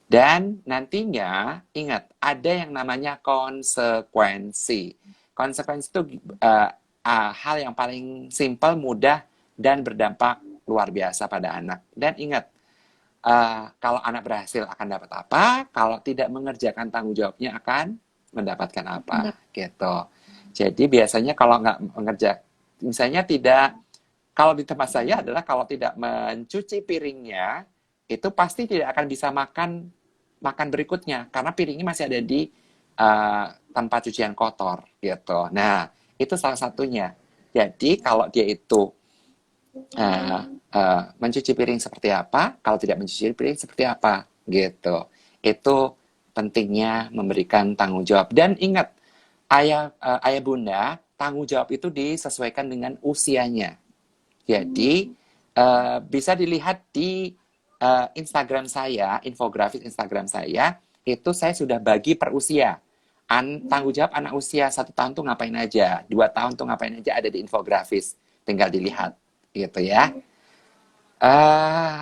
Dan nantinya, ingat, ada yang namanya konsekuensi. Konsekuensi itu hal yang paling simpel, mudah, dan berdampak luar biasa pada anak. Dan ingat, kalau anak berhasil akan dapat apa, kalau tidak mengerjakan tanggung jawabnya akan mendapatkan apa, gitu. Jadi biasanya kalau nggak mengerjakan, misalnya tidak, kalau di tempat saya adalah kalau tidak mencuci piringnya, itu pasti tidak akan bisa makan berikutnya, karena piringnya masih ada di tempat cucian kotor, gitu. Nah, itu salah satunya. Jadi kalau dia itu mencuci piring seperti apa, kalau tidak mencuci piring seperti apa, gitu. Itu pentingnya memberikan tanggung jawab. Dan ingat, ayah bunda, tanggung jawab itu disesuaikan dengan usianya. Jadi bisa dilihat di Instagram saya, infografis Instagram saya, itu saya sudah bagi per usia. Tanggung jawab anak usia 1 tahun tuh ngapain aja, 2 tahun tuh ngapain aja, ada di infografis. Tinggal dilihat, gitu ya.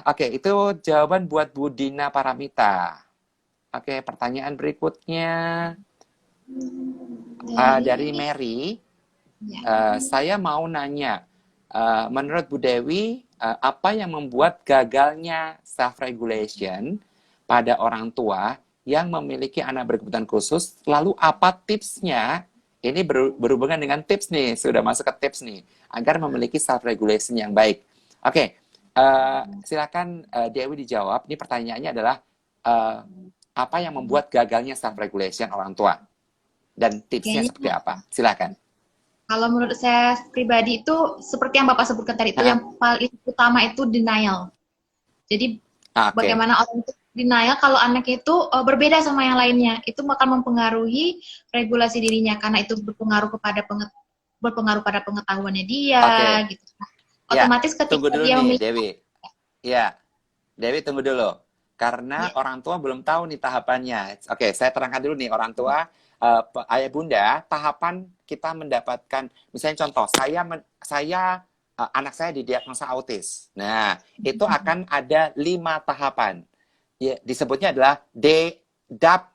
Oke, itu jawaban buat Bu Dina Paramita. Oke, pertanyaan berikutnya. Dari Mary, saya mau nanya, menurut Bu Dewi, apa yang membuat gagalnya self-regulation pada orang tua yang memiliki anak berkebutuhan khusus, lalu apa tipsnya, ini berhubungan dengan tips nih, sudah masuk ke tips nih, agar memiliki self-regulation yang baik. Oke, silakan Dewi dijawab, ini pertanyaannya adalah, apa yang membuat gagalnya self-regulation orang tua? Dan tipsnya seperti apa? Silakan.
Kalau menurut saya pribadi itu seperti yang Bapak sebutkan tadi itu yang paling utama itu denial. Jadi bagaimana orang itu denial kalau anak itu berbeda sama yang lainnya, itu akan mempengaruhi regulasi dirinya karena itu berpengaruh pada pengetahuannya dia gitu. Otomatis ketika
tunggu dulu
dia
nih, Dewi. Ya, Dewi tunggu dulu. Karena orang tua belum tahu nih tahapannya. Oke, saya terangkan dulu nih orang tua, ayah bunda, tahapan kita mendapatkan, misalnya contoh, anak saya didiagnosa autis. Nah, itu akan ada 5 tahapan. Ya, disebutnya adalah DABDA.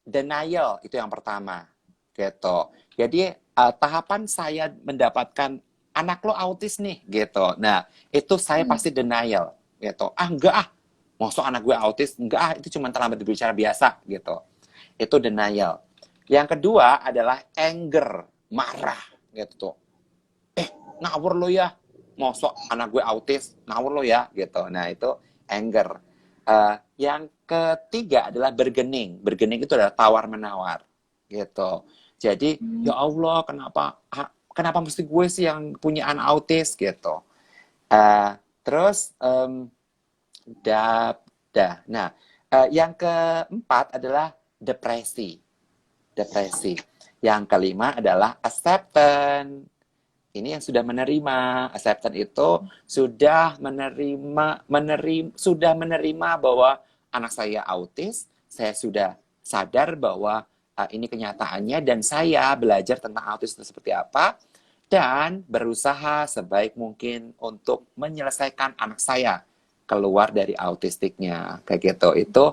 Denial itu yang pertama. Gitu. Jadi tahapan saya mendapatkan anak lo autis nih, gitu. Nah, itu saya pasti denial, gitu. Enggak maksud anak gue autis, enggak itu cuma terlambat berbicara biasa, gitu. Itu denial. Yang kedua adalah anger, marah, gitu. Ngawur lo ya, maksud anak gue autis, ngawur lo ya, gitu. Nah, itu anger. Yang ketiga adalah bergening. Bergening itu adalah tawar-menawar, gitu. Jadi, ya Allah, kenapa mesti gue sih yang punya anak autis gitu. Terus Nah, yang keempat adalah depresi. Yang kelima adalah acceptance. Ini yang sudah menerima. Acceptance itu sudah menerima bahwa anak saya autis. Saya sudah sadar bahwa ini kenyataannya dan saya belajar tentang autis itu seperti apa dan berusaha sebaik mungkin untuk menyelesaikan anak saya keluar dari autistiknya kayak gitu. Itu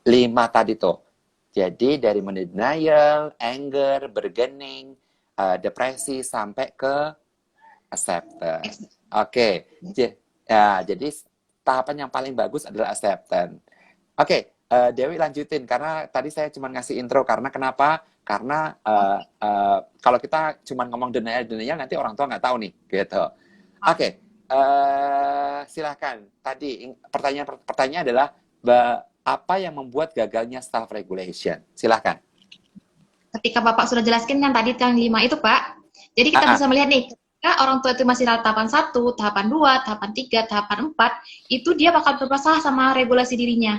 5 tadi tuh. Jadi dari denial, anger, bergening, depresi sampai ke acceptance. Oke. Jadi tahapan yang paling bagus adalah acceptance. Oke. Dewi lanjutin karena tadi saya cuma ngasih intro karena kenapa? Karena kalau kita cuma ngomong denial nanti orang tua nggak tahu nih, gitu. Oke. Silahkan. Tadi pertanyaan adalah apa yang membuat gagalnya self regulation? Silahkan.
Ketika Bapak sudah jelaskan yang tadi yang 5 itu, Pak. Jadi kita bisa melihat nih, ketika orang tua itu masih dalam tahapan 1, tahapan 2, tahapan 3, tahapan 4, itu dia bakal bermasalah sama regulasi dirinya.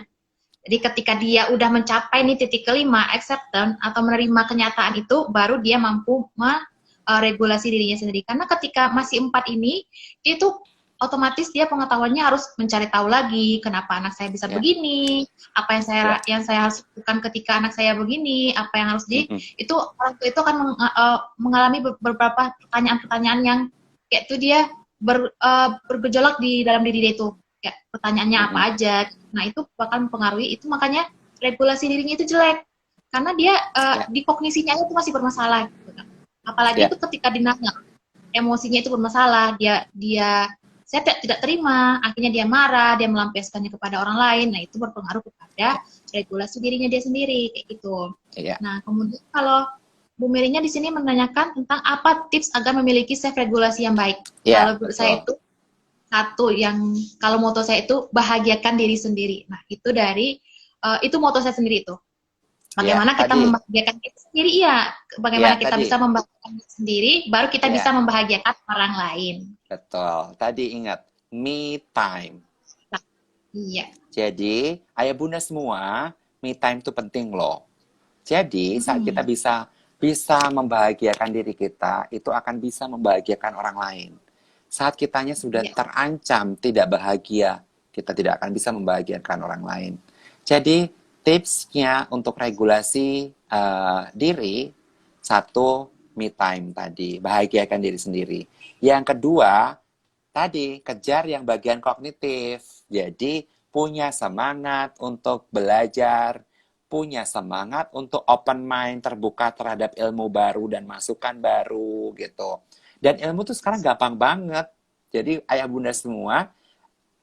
Jadi ketika dia udah mencapai nih titik kelima, acceptance atau menerima kenyataan itu, baru dia mampu meregulasi dirinya sendiri. Karena ketika masih 4 ini, itu otomatis dia pengetahuannya harus mencari tahu lagi kenapa anak saya bisa begini, apa yang saya harus lakukan ketika anak saya begini, apa yang harus itu orang tua itu akan mengalami beberapa pertanyaan-pertanyaan yang kayak itu dia bergejolak di dalam diri dia itu. Ya, pertanyaannya apa aja. Nah, itu bakal mempengaruhi, itu makanya regulasi dirinya itu jelek. Karena dia di kognisinya itu masih bermasalah. Gitu kan. Apalagi itu ketika dinanya emosinya itu bermasalah, dia saya tidak terima, akhirnya dia marah, dia melampiaskannya kepada orang lain. Nah, itu berpengaruh kepada regulasi dirinya dia sendiri, kayak gitu. Nah, kemudian kalau Bu Mirinya di sini menanyakan tentang apa tips agar memiliki self regulasi yang baik. Kalau menurut saya itu satu yang kalau moto saya itu bahagiakan diri sendiri. Nah, itu dari itu moto saya sendiri itu. Bagaimana kita membahagiakan diri sendiri, ya. Bagaimana kita bisa membahagiakan diri sendiri, baru kita bisa membahagiakan orang lain.
Betul. Tadi ingat, me time.
Iya.
Jadi, ayah bunda semua, me time itu penting loh. Jadi, saat kita bisa membahagiakan diri kita, itu akan bisa membahagiakan orang lain. Saat kitanya sudah terancam tidak bahagia, kita tidak akan bisa membahagiakan orang lain. Jadi, tipsnya untuk regulasi diri, satu, me time tadi, bahagiakan diri sendiri. Yang kedua, tadi kejar yang bagian kognitif. Jadi, punya semangat untuk belajar, punya semangat untuk open mind, terbuka terhadap ilmu baru dan masukan baru gitu. Dan ilmu tuh sekarang gampang banget. Jadi ayah bunda semua,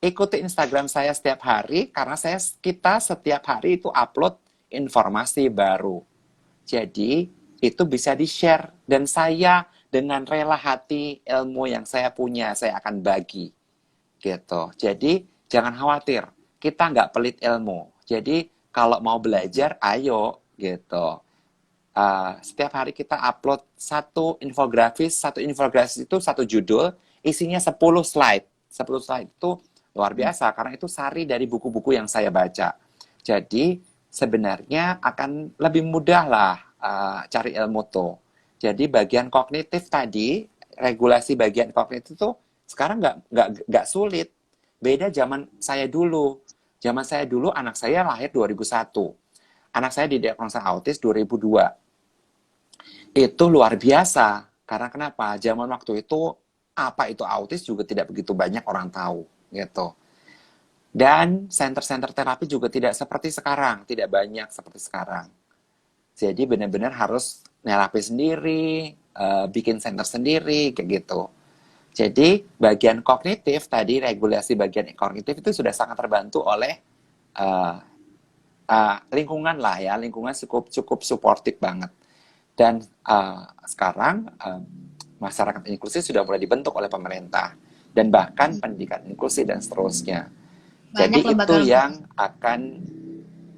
ikuti Instagram saya setiap hari karena kita setiap hari itu upload informasi baru. Jadi itu bisa di-share dan saya dengan rela hati ilmu yang saya punya saya akan bagi gitu. Jadi jangan khawatir, kita nggak pelit ilmu. Jadi kalau mau belajar, ayo gitu. Setiap hari kita upload satu infografis itu satu judul, isinya 10 slide. 10 slide itu luar biasa karena itu sari dari buku-buku yang saya baca. Jadi sebenarnya akan lebih mudah lah cari ilmu tuh. Jadi bagian kognitif tadi, regulasi bagian kognitif tuh sekarang nggak sulit. Beda zaman saya dulu. Zaman saya dulu anak saya lahir 2001. Anak saya didiagnosa autis 2002. Itu luar biasa. Karena kenapa? Zaman waktu itu apa itu autis juga tidak begitu banyak orang tahu gitu. Dan center-center terapi juga tidak seperti sekarang, tidak banyak seperti sekarang. Jadi benar-benar harus nerapi sendiri, bikin center sendiri kayak gitu. Jadi bagian kognitif tadi, regulasi bagian kognitif itu sudah sangat terbantu oleh lingkungan lah ya, lingkungan cukup suportif banget. Dan sekarang masyarakat inklusif sudah mulai dibentuk oleh pemerintah dan bahkan pendidikan inklusif dan seterusnya. Jadi itu yang akan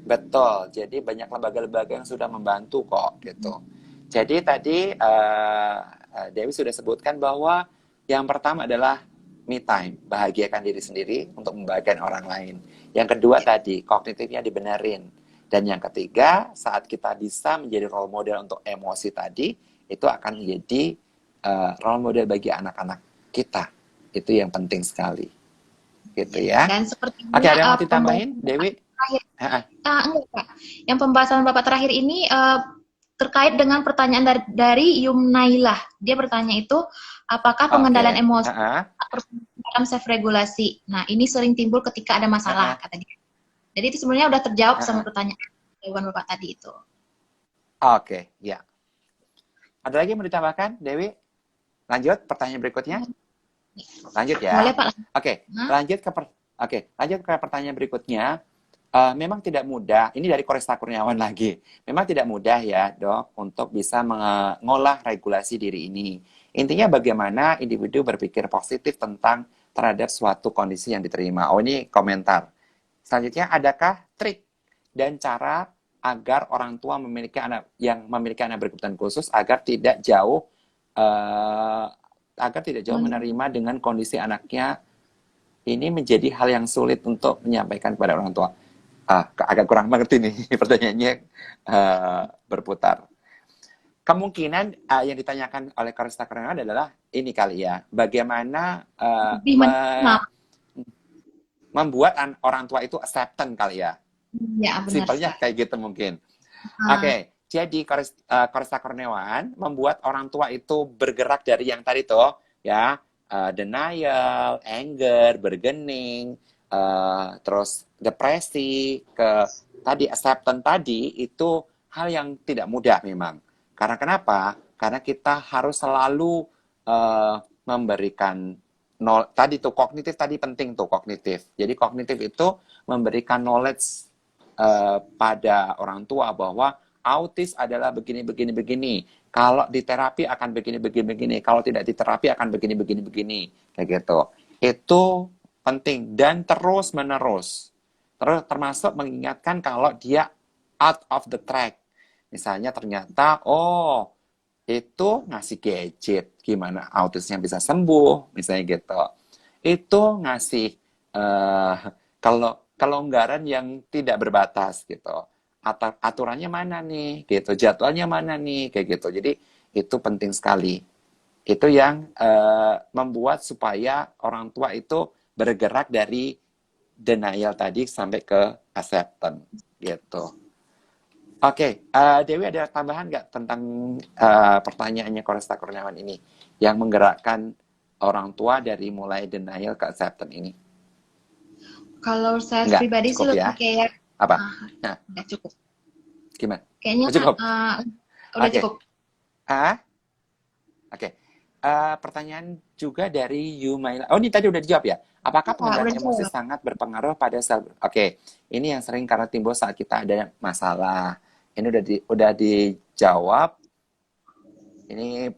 betul. Jadi banyak lembaga-lembaga yang sudah membantu kok gitu. Jadi tadi Dewi sudah sebutkan bahwa yang pertama adalah me time, bahagiakan diri sendiri untuk membahagiakan orang lain. Yang kedua tadi, kognitifnya dibenerin. Dan yang ketiga, saat kita bisa menjadi role model untuk emosi tadi, itu akan menjadi role model bagi anak-anak kita. Itu yang penting sekali. Gitu ya.
Dan seperti
Oke, ada yang mau ditambahin, Dewi?
Enggak, Pak. Yang pembahasan Bapak terakhir ini terkait dengan pertanyaan dari Yumnailah. Dia bertanya itu, apakah pengendalian emosi dalam self-regulasi? Nah, ini sering timbul ketika ada masalah, kata dia. Jadi itu sebenarnya udah terjawab sama pertanyaan jawaban Bapak tadi itu.
Oke, ya. Ada lagi yang mau ditambahkan, Dewi? Lanjut, pertanyaan berikutnya. Lanjut ya.
Boleh, Pak.
Oke, lanjut ke pertanyaan berikutnya. Memang tidak mudah, ini dari Koresta Kurniawan lagi. Memang tidak mudah ya, Dok, untuk bisa mengolah regulasi diri ini. Intinya bagaimana individu berpikir positif tentang terhadap suatu kondisi yang diterima. Oh, ini komentar. Selanjutnya, adakah trik dan cara agar orang tua memiliki anak yang memiliki anak berkebutuhan khusus agar tidak jauh menerima dengan kondisi anaknya ini menjadi hal yang sulit untuk menyampaikan kepada orang tua. Agak kurang mengerti nih pertanyaannya berputar. Kemungkinan yang ditanyakan oleh Koresta Kurniawan adalah ini kali ya, bagaimana membuat orang tua itu acceptance kali ya.
Ya, benar.
Simpelnya kayak gitu mungkin. Oke, jadi Koresta Kurniawan membuat orang tua itu bergerak dari yang tadi tuh, ya, denial, anger, bergening, terus depresi, ke tadi acceptance tadi, itu hal yang tidak mudah memang. Karena kenapa? Karena kita harus selalu memberikan tadi tuh kognitif tadi penting tuh kognitif. Jadi kognitif itu memberikan knowledge pada orang tua bahwa autis adalah begini. Kalau di terapi akan begini. Kalau tidak di terapi akan begini. Kayak gitu. Itu penting dan terus menerus. Termasuk mengingatkan kalau dia out of the track. Misalnya ternyata, itu ngasih gadget, gimana autisnya bisa sembuh, misalnya gitu. Itu ngasih kelonggaran yang tidak berbatas gitu. Aturannya mana nih, gitu. Jadwalnya mana nih, kayak gitu. Jadi itu penting sekali. Itu yang membuat supaya orang tua itu bergerak dari denial tadi sampai ke acceptance, gitu. Oke, Dewi ada tambahan nggak tentang pertanyaannya Koresta Kurniawan ini yang menggerakkan orang tua dari mulai denial ke acceptance ini?
Kalau saya
Nggak,
pribadi sih
cukup
lebih
ya?
kayak
Apa? Nah,
udah cukup.
gimana?
Kayaknya
Cukup.
udah
Oke.
cukup.
Oke. Pertanyaan juga dari Yumaila. Oh, ini tadi udah dijawab ya? Apakah pengendalian emosi sangat berpengaruh pada Oke, ini yang sering karena timbul saat kita ada masalah. Ini udah dijawab. Ini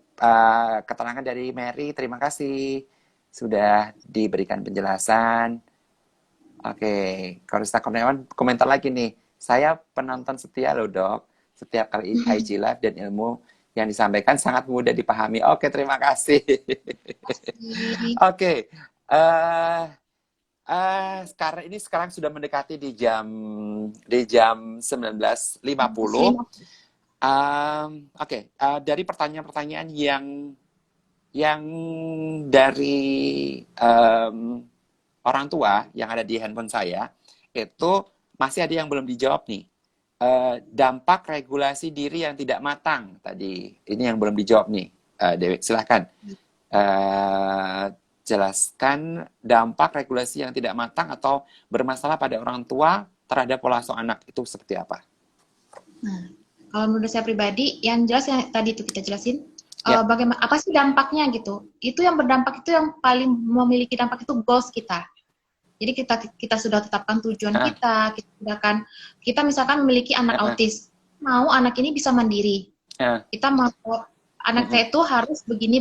keterangan dari Mary. Terima kasih sudah diberikan penjelasan. Oke, Koresta Kurniawan komentar lagi nih. Saya penonton setia loh dok. Setiap kali IG Live dan ilmu yang disampaikan sangat mudah dipahami. Oke, terima kasih. Oke, sekarang sudah mendekati di jam 19.50. Dari pertanyaan-pertanyaan yang dari orang tua yang ada di handphone saya, itu masih ada yang belum dijawab nih. Dampak regulasi diri yang tidak matang tadi, ini yang belum dijawab nih. Dewi, silahkan. Jelaskan dampak regulasi yang tidak matang atau bermasalah pada orang tua terhadap pola asuh anak itu seperti apa?
Nah, kalau menurut saya pribadi, yang jelas yang tadi itu kita jelasin, bagaimana apa sih dampaknya gitu. Itu yang berdampak itu yang paling memiliki dampak itu goals kita. Jadi kita sudah tetapkan tujuan kita misalkan memiliki anak autis, mau anak ini bisa mandiri. Kita mau anak saya itu harus begini.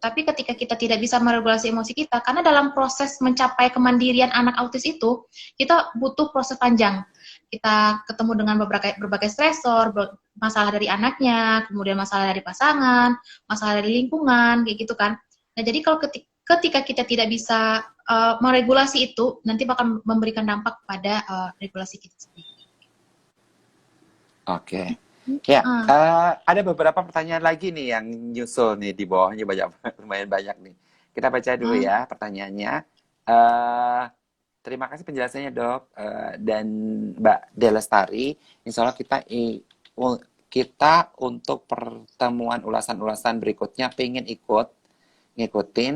Tapi ketika kita tidak bisa meregulasi emosi kita, karena dalam proses mencapai kemandirian anak autis itu, kita butuh proses panjang. Kita ketemu dengan berbagai stresor, masalah dari anaknya, kemudian masalah dari pasangan, masalah dari lingkungan, kayak gitu kan. Nah, jadi kalau ketika kita tidak bisa meregulasi itu, nanti bakal memberikan dampak pada regulasi kita sendiri.
Oke. Ya, ada beberapa pertanyaan lagi nih yang nyusul nih di bawahnya lumayan banyak nih. Kita baca dulu ya pertanyaannya. Terima kasih penjelasannya dok dan Mbak Delestari. Insya Allah kita untuk pertemuan ulasan-ulasan berikutnya pengen ngikutin,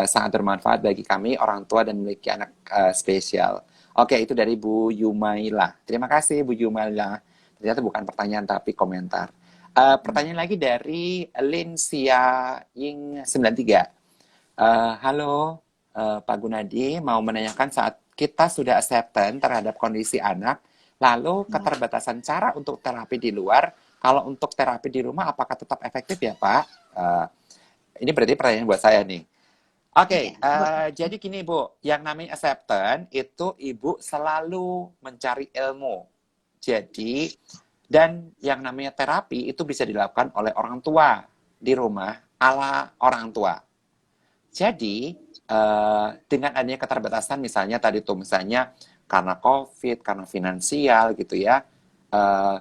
sangat bermanfaat bagi kami orang tua dan memiliki anak spesial. Oke, itu dari Bu Yumaila. Terima kasih Bu Yumaila. Ternyata bukan pertanyaan tapi komentar. Pertanyaan lagi dari Linsia Ying 93. Halo Pak Gunadi, mau menanyakan saat kita sudah acceptance terhadap kondisi anak, lalu keterbatasan cara untuk terapi di luar, kalau untuk terapi di rumah apakah tetap efektif ya Pak? Ini berarti pertanyaan buat saya nih. Oke,
Iya, boleh.
jadi gini Bu, yang namanya acceptance itu Ibu selalu mencari ilmu. Jadi, dan yang namanya terapi itu bisa dilakukan oleh orang tua di rumah ala orang tua. Jadi, dengan adanya keterbatasan misalnya tadi tuh, misalnya karena COVID, karena finansial gitu ya, eh,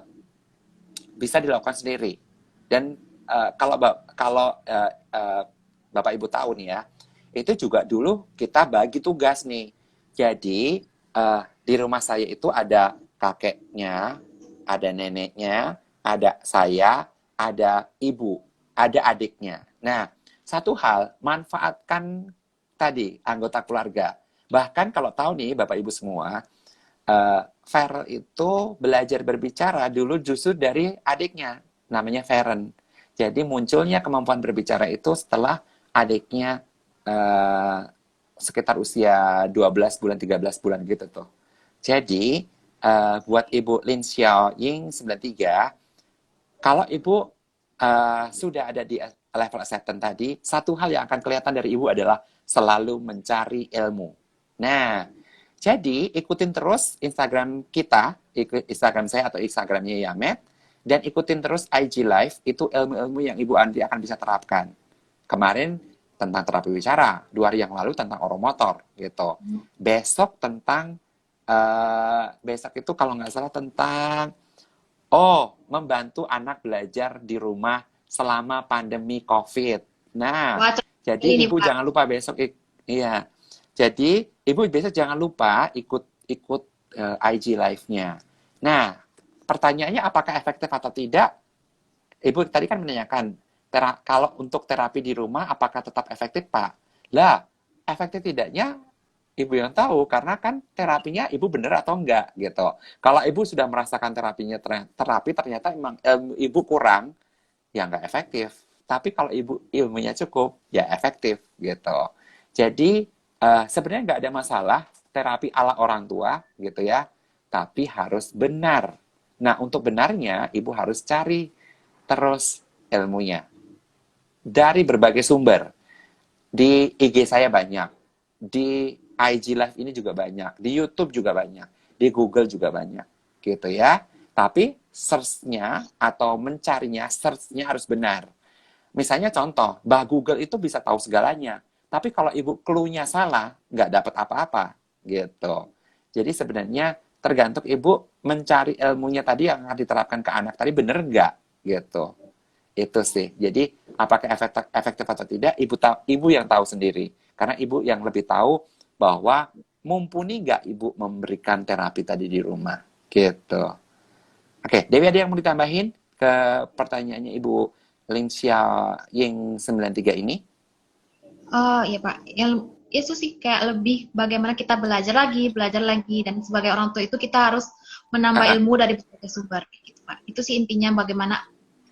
bisa dilakukan sendiri. Dan kalau Bapak Ibu tahu nih ya, itu juga dulu kita bagi tugas nih. Jadi di rumah saya itu ada kakeknya, ada neneknya, ada saya, ada ibu, ada adiknya. Nah, satu hal, manfaatkan tadi anggota keluarga. Bahkan kalau tahu nih Bapak Ibu semua, Feral itu belajar berbicara dulu justru dari adiknya, namanya Feren. Jadi munculnya kemampuan berbicara itu setelah adiknya uh, sekitar usia 12 bulan, 13 bulan gitu tuh. Jadi, buat Ibu Lin Xiao Ying 93, kalau Ibu sudah ada di level acceptance tadi, satu hal yang akan kelihatan dari Ibu adalah selalu mencari ilmu. Nah, jadi ikutin terus Instagram kita, Instagram saya atau Instagramnya Yamet, dan ikutin terus IG Live, itu ilmu-ilmu yang Ibu nanti akan bisa terapkan. Kemarin tentang terapi bicara, 2 hari yang lalu tentang oromotor, gitu. Besok tentang, besok itu kalau nggak salah tentang membantu anak belajar di rumah selama pandemi COVID. Nah,
Wah,
jadi
ini
Ibu
Pak.
jangan lupa besok, iya. Jadi Ibu besok jangan lupa ikut ikut IG live-nya. Nah, pertanyaannya apakah efektif atau tidak? Ibu tadi kan menanyakan, kalau untuk terapi di rumah apakah tetap efektif, Pak? Lah, efektif tidaknya Ibu yang tahu, karena kan terapinya Ibu bener atau enggak gitu. Kalau Ibu sudah merasakan terapi ternyata emang Ibu kurang, ya nggak efektif. Tapi kalau Ibu ilmunya cukup, ya efektif gitu. Jadi sebenarnya nggak ada masalah terapi ala orang tua gitu ya, tapi harus benar. Nah, untuk benarnya Ibu harus cari terus ilmunya dari berbagai sumber. Di IG saya banyak, di IG Live ini juga banyak, di YouTube juga banyak, di Google juga banyak, gitu ya. Tapi search-nya atau mencarinya, search-nya harus benar. Misalnya contoh, Mbah Google itu bisa tahu segalanya, tapi kalau ibu clue-nya salah, nggak dapat apa-apa, gitu. Jadi sebenarnya tergantung ibu mencari ilmunya tadi yang akan diterapkan ke anak tadi bener nggak, gitu. Itu sih. Jadi apakah efektif atau tidak, ibu yang tahu sendiri. Karena ibu yang lebih tahu bahwa mumpuni nggak ibu memberikan terapi tadi di rumah. Gitu. Oke, Dewi ada yang mau ditambahin ke pertanyaannya Ibu Ling Xia Ying 93 ini?
Oh iya Pak, yang itu sih kayak lebih bagaimana kita belajar lagi, dan sebagai orang tua itu kita harus menambah
Ah,
ilmu dari berbagai sumber, kayak gitu Pak. Itu sih intinya bagaimana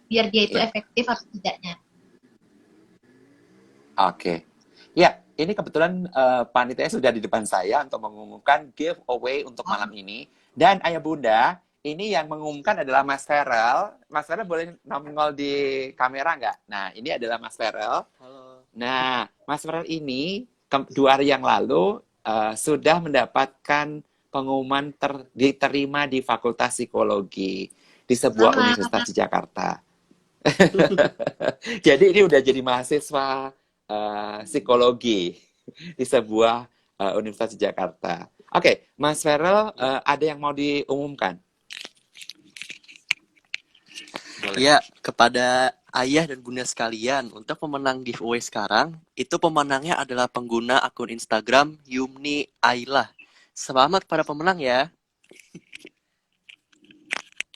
biar dia itu
ya,
efektif atau tidaknya.
oke. Ya, ini kebetulan panitia sudah di depan saya untuk mengumumkan giveaway untuk
Oh,
malam ini. Dan Ayah Bunda, ini yang mengumumkan adalah Mas Ferel. Mas Ferel boleh nongol di kamera nggak? Nah, ini adalah Mas Ferel.
Halo.
Nah, Mas Farel ini 2 hari yang lalu sudah mendapatkan pengumuman diterima di Fakultas Psikologi di sebuah
selamat.
universitas di Jakarta. Jadi ini udah jadi mahasiswa psikologi di sebuah universitas di Jakarta. Oke, Mas Farel, ada yang mau diumumkan? Boleh.
Ya, kepada ayah dan bunda sekalian, untuk pemenang giveaway sekarang, itu pemenangnya adalah pengguna akun Instagram Yumni Ailah. Selamat para pemenang ya.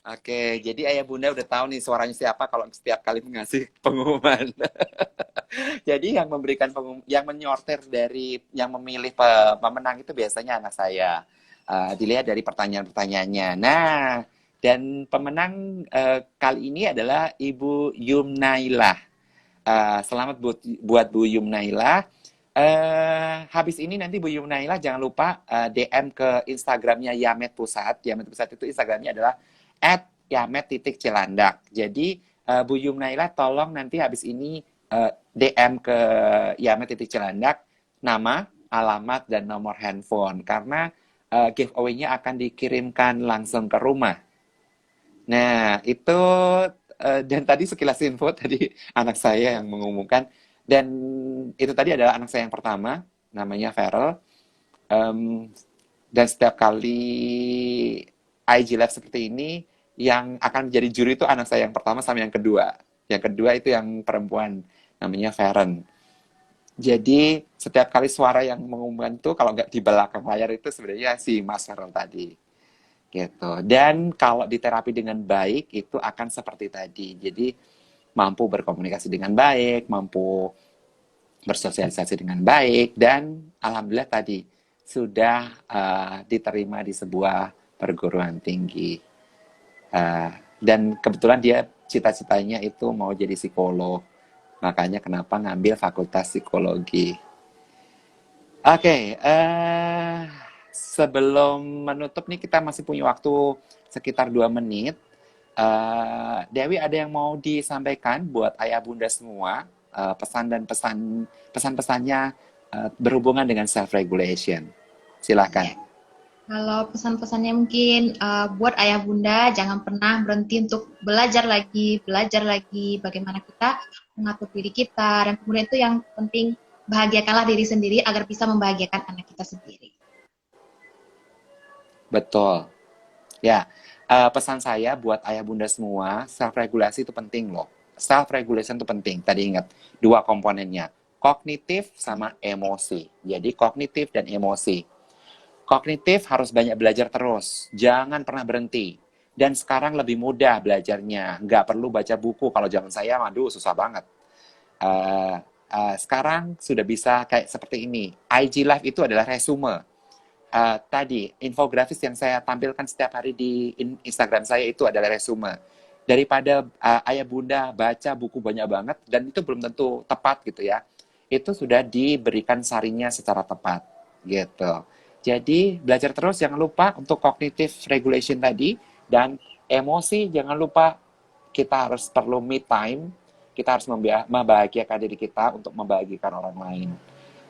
Oke, jadi ayah bunda udah tahu nih suaranya siapa kalau setiap kali mengasih pengumuman. Jadi yang memberikan yang menyortir dari yang memilih pemenang itu biasanya anak saya. Dilihat dari pertanyaan-pertanyaannya. Nah, dan pemenang kali ini adalah Ibu Yumnailah. Selamat buat Bu Yumnailah. Habis ini nanti Bu Yumnailah jangan lupa DM ke Instagramnya Yamet Pusat. Yamet Pusat itu Instagramnya adalah @yamet.cilandak. Jadi Bu Yumnailah tolong nanti habis ini DM ke Yamet Cilandak nama, alamat, dan nomor handphone. Karena giveaway-nya akan dikirimkan langsung ke rumah. Nah, itu dan tadi sekilas info tadi anak saya yang mengumumkan, dan itu tadi adalah anak saya yang pertama, namanya Farel. Em, dan setiap kali IG Live seperti ini, yang akan menjadi juri itu anak saya yang pertama sama yang kedua. Yang kedua itu yang perempuan, namanya Feren. Jadi setiap kali suara yang mengumumkan itu, kalau nggak di belakang layar itu sebenarnya si Mas Feren tadi. Gitu. Dan kalau diterapi dengan baik itu akan seperti tadi. Jadi mampu berkomunikasi dengan baik, mampu bersosialisasi dengan baik, dan alhamdulillah tadi sudah diterima di sebuah perguruan tinggi. Dan kebetulan dia cita-citanya itu mau jadi psikolog. Makanya kenapa ngambil fakultas psikologi. Oke, sebelum menutup nih kita masih punya waktu sekitar 2 menit. Dewi ada yang mau disampaikan buat ayah bunda semua, pesan dan pesan-pesannya berhubungan dengan self regulation. Silakan.
Ya. Kalau pesan-pesannya mungkin buat ayah bunda jangan pernah berhenti untuk belajar lagi bagaimana kita mengatur diri kita, dan kemudian itu yang penting bahagiakanlah diri sendiri agar bisa membahagiakan anak kita sendiri.
Betul. Ya, pesan saya buat ayah bunda semua, self regulasi itu penting loh. Self regulation itu penting. Tadi ingat dua komponennya, kognitif sama emosi. Jadi kognitif dan emosi. Kognitif harus banyak belajar terus, jangan pernah berhenti. Dan sekarang lebih mudah belajarnya, nggak perlu baca buku. Kalau zaman saya, waduh susah banget. Eh, Sekarang sudah bisa kayak seperti ini. IG Live itu adalah resume. Tadi, infografis yang saya tampilkan setiap hari di Instagram saya itu adalah resume. Daripada ayah bunda baca buku banyak banget, dan itu belum tentu tepat gitu ya. Itu sudah diberikan sarinya secara tepat gitu. Jadi belajar terus, jangan lupa untuk cognitive regulation tadi, dan emosi jangan lupa kita harus perlu me time, kita harus membahagiakan diri kita untuk membahagiakan orang lain.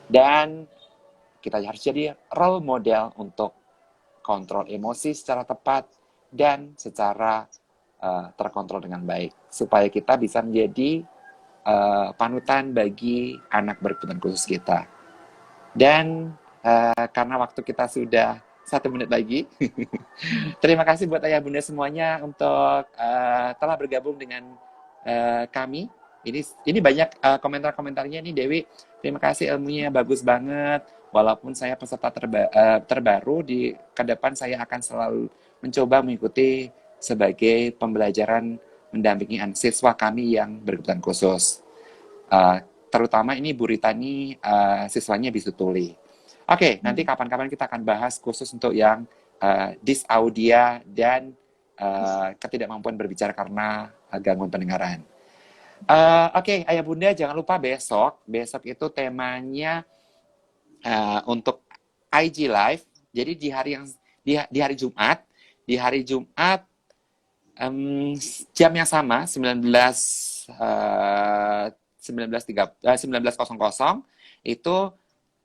Dan kita harus jadi role model untuk kontrol emosi secara tepat dan secara terkontrol dengan baik, supaya kita bisa menjadi panutan bagi anak berkebutuhan khusus kita. Dan karena waktu kita sudah 1 menit lagi, terima kasih buat ayah bunda semuanya untuk telah bergabung dengan kami. Ini banyak komentar-komentarnya nih Dewi. Terima kasih, ilmunya bagus banget. Walaupun saya peserta terbaru, di ke depan saya akan selalu mencoba mengikuti sebagai pembelajaran mendampingi siswa kami yang berkebutuhan khusus. Terutama ini Bu Rita ini siswanya bisu tuli. Oke, nanti kapan-kapan kita akan bahas khusus untuk yang dysaudia dan ketidakmampuan berbicara karena gangguan pendengaran. Oke, ayah bunda jangan lupa besok itu temanya untuk IG Live. Jadi di hari Jumat, jam yang sama 19.00 itu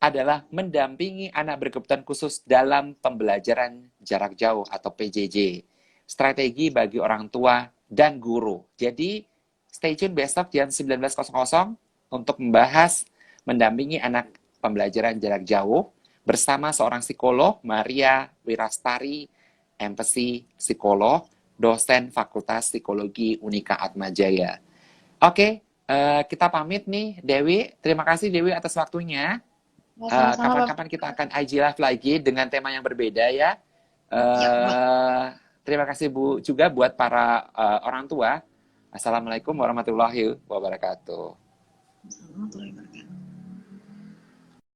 adalah mendampingi anak berkebutuhan khusus dalam pembelajaran jarak jauh atau PJJ. Strategi bagi orang tua dan guru. Jadi stay tune besok jam 19.00 untuk membahas mendampingi anak pembelajaran jarak jauh bersama seorang psikolog, Maria Wirastari, empathy psikolog, dosen Fakultas Psikologi Unika Atmajaya. Oke, kita pamit nih, Dewi. Terima kasih Dewi atas waktunya. Kapan-kapan kita akan IG Live lagi dengan tema yang berbeda ya. Terima kasih Bu juga buat para orang tua. Assalamualaikum warahmatullahi wabarakatuh.
Warahmatullahi wabarakatuh.